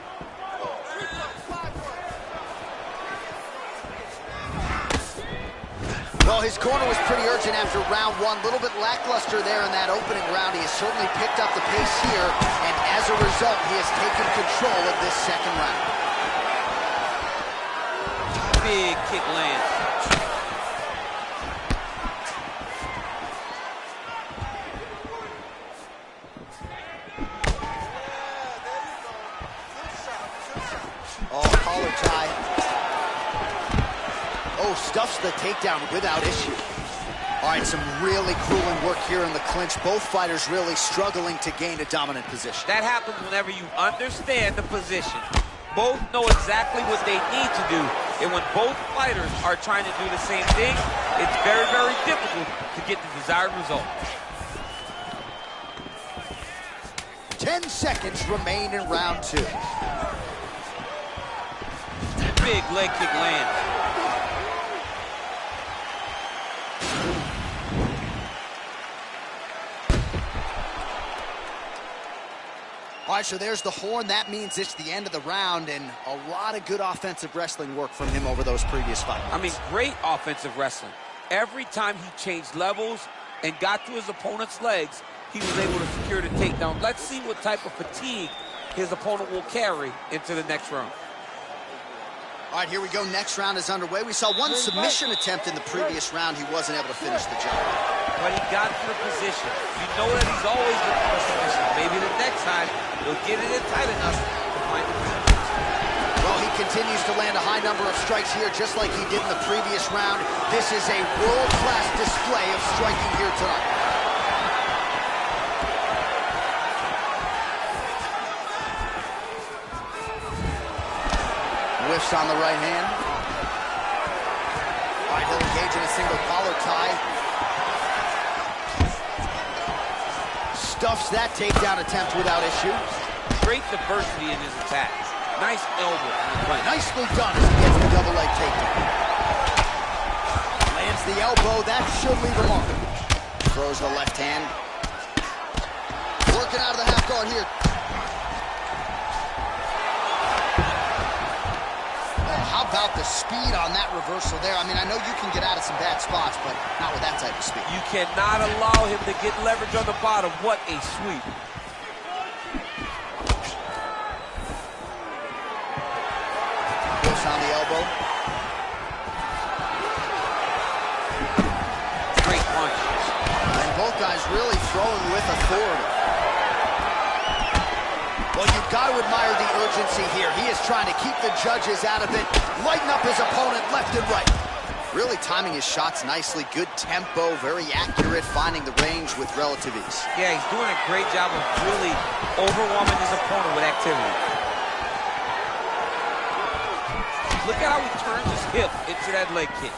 Well, his corner was pretty urgent after round 1. A little bit lackluster there in that opening round. He has certainly picked up the pace here, and as a result, he has taken control of this second round. Big kick lands. Stuffs the takedown without issue. All right, some really grueling work here in the clinch. Both fighters really struggling to gain a dominant position. That happens whenever you understand the position. Both know exactly what they need to do. And when both fighters are trying to do the same thing, it's very, very difficult to get the desired result. 10 seconds remain in round 2. Big leg kick lands. All right, so there's the horn. That means it's the end of the round, and a lot of good offensive wrestling work from him over those previous fights. I mean, great offensive wrestling. Every time he changed levels and got to his opponent's legs, he was able to secure the takedown. Let's see what type of fatigue his opponent will carry into the next round. All right, here we go. Next round is underway. We saw one submission attempt in the previous round. He wasn't able to finish the job. But he got to the position. You know that he's always looking for submission. Maybe the next time he'll get it in tight enough to find the finish. Well, he continues to land a high number of strikes here, just like he did in the previous round. This is a world-class display of striking here tonight. Whiffs on the right hand. All right, he'll engage in a single collar tie. Stuffs that takedown attempt without issue. Great diversity in his attacks. Nice elbow. Nicely done as he gets the double leg takedown. Lands the elbow. That should leave a mark. Throws the left hand. Working out of the half guard here. How about the speed on that reversal there. I mean, I know you can get out of some bad spots, but not with that type of speed. You cannot allow him to get leverage on the bottom. What a sweep. Goes on the elbow. Great punch. And both guys really throwing with authority. Well, you've got to admire the urgency here. He is trying to keep the judges out of it, lighten up his opponent left and right. Really timing his shots nicely. Good tempo, very accurate, finding the range with relative ease. Yeah, he's doing a great job of really overwhelming his opponent with activity. Look at how he turns his hip into that leg kick.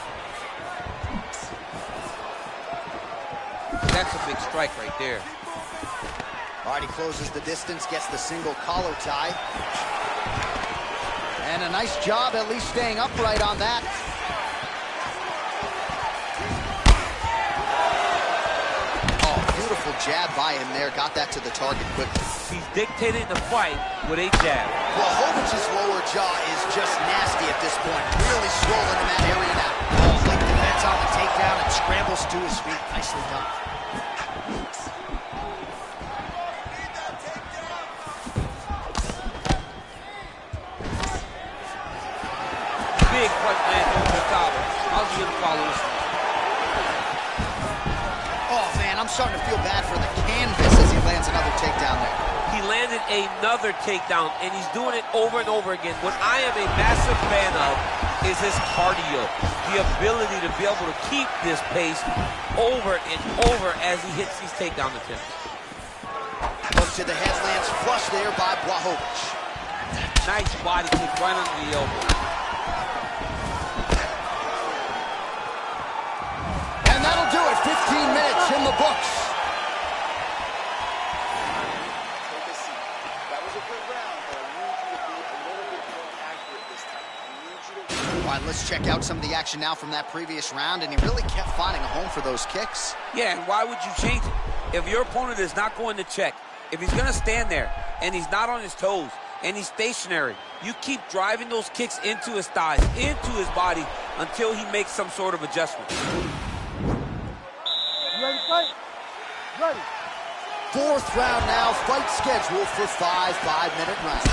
That's a big strike right there. All right, he closes the distance, gets the single collar tie. And a nice job at least staying upright on that. Oh, beautiful jab by him there. Got that to the target quickly. He's dictating the fight with a jab. Blachowicz's lower jaw is just nasty at this point. Really swollen in that area now. Oh, like defense on the takedown and scrambles to his feet. Nicely done. Big punch lands over the top. How's he gonna follow this one? Oh man, I'm starting to feel bad for the canvas as he lands another takedown there. He landed another takedown, and he's doing it over and over again. What I am a massive fan of is his cardio. The ability to be able to keep this pace over and over as he hits these takedown attempts. Look to the head, lands flush there by Blachowicz. Nice body kick right under the elbow. And that'll do it. 15 minutes in the books. Take a seat. That was a good round, but I need you to be a little bit more accurate this time. I need you to... All right, let's check out some of the action now from that previous round, and he really kept finding a home for those kicks. Yeah, and why would you change it? If your opponent is not going to check, if he's going to stand there and he's not on his toes and he's stationary, you keep driving those kicks into his thighs, into his body until he makes some sort of adjustment. You ready to fight? Ready. Fourth round now, fight scheduled for 5 5-minute rounds.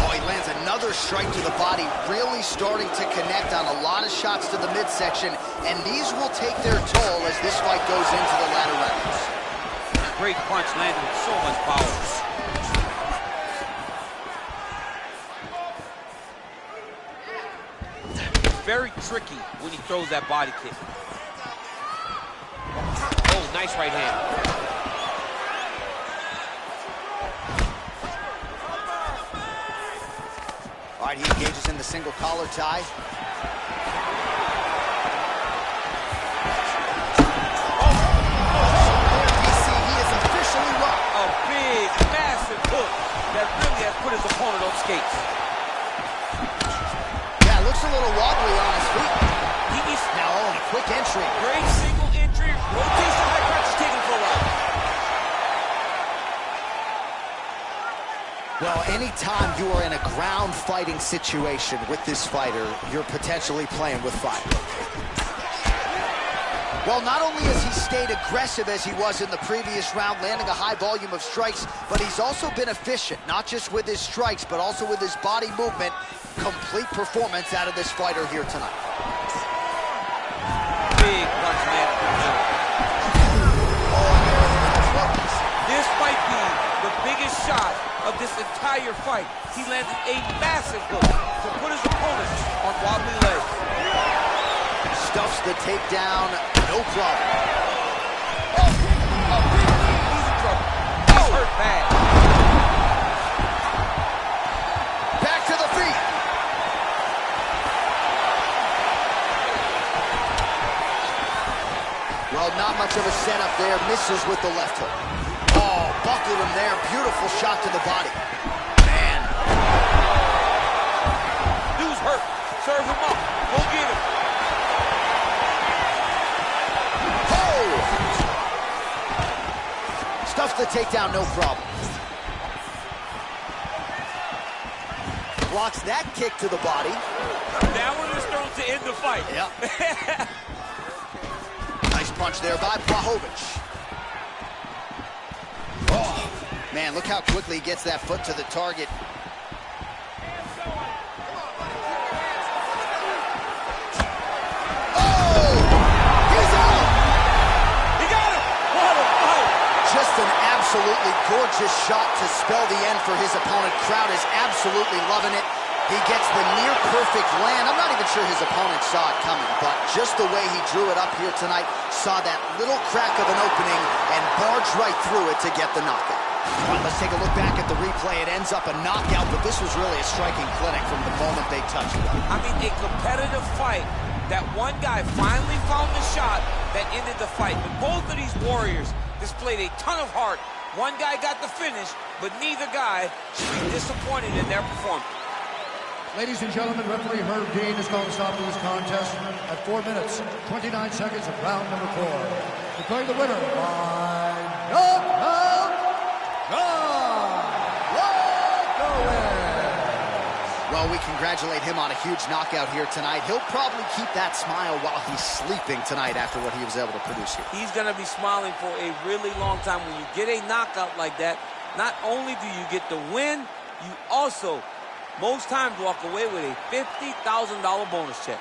Oh, he lands another strike to the body, really starting to connect on a lot of shots to the midsection, and these will take their toll as this fight goes into the latter rounds. Great punch landed with so much power. Very tricky when he throws that body kick. Oh, nice right hand. All right, he engages in the single collar tie. A big, massive hook that really has put his opponent on skates. Yeah, looks a little wobbly on his feet. He's Now, oh, a quick entry. great single entry, rotation, high crotch is taking for a while. Well, anytime you are in a ground fighting situation with this fighter, you're potentially playing with fire. Well, not only has he stayed aggressive as he was in the previous round, landing a high volume of strikes, but he's also been efficient, not just with his strikes, but also with his body movement. Complete performance out of this fighter here tonight. Big punch landed. This might be the biggest shot of this entire fight. He landed a massive hook to put his opponent on wobbly legs. Stuffs the takedown, no problem. He's in trouble. He's hurt bad. Back to the feet. Well, not much of a setup there. Misses with the left hook. Oh, buckled him there. Beautiful shot to the body. Man. Dude's hurt. Serve him up. Go get him. Stuffs the takedown, no problem. Blocks that kick to the body. That one was thrown to end the fight. Yep. Nice punch there by Blachowicz. Oh, man, look how quickly he gets that foot to the target. Oh! He's out! He got him! What a fight! Just an absolutely gorgeous shot to spell the end for his opponent. Crowd is absolutely loving it. He gets the near-perfect land. I'm not even sure his opponent saw it coming, but just the way he drew it up here tonight, saw that little crack of an opening and barged right through it to get the knockout. All right, let's take a look back at the replay. It ends up a knockout, but this was really a striking clinic from the moment they touched it. I mean, a competitive fight. That one guy finally found the shot that ended the fight. But both of these warriors displayed a ton of heart. One guy got the finish, but neither guy should be disappointed in their performance. Ladies and gentlemen, referee Herb Dean has called a stop to this contest at 4 minutes, 29 seconds of round number 4. Declaring the winner by knockout, Blachowicz. Well, we congratulate him on a huge knockout here tonight. He'll probably keep that smile while he's sleeping tonight after what he was able to produce here. He's going to be smiling for a really long time. When you get a knockout like that, not only do you get the win, you also most times walk away with a $50,000 bonus check.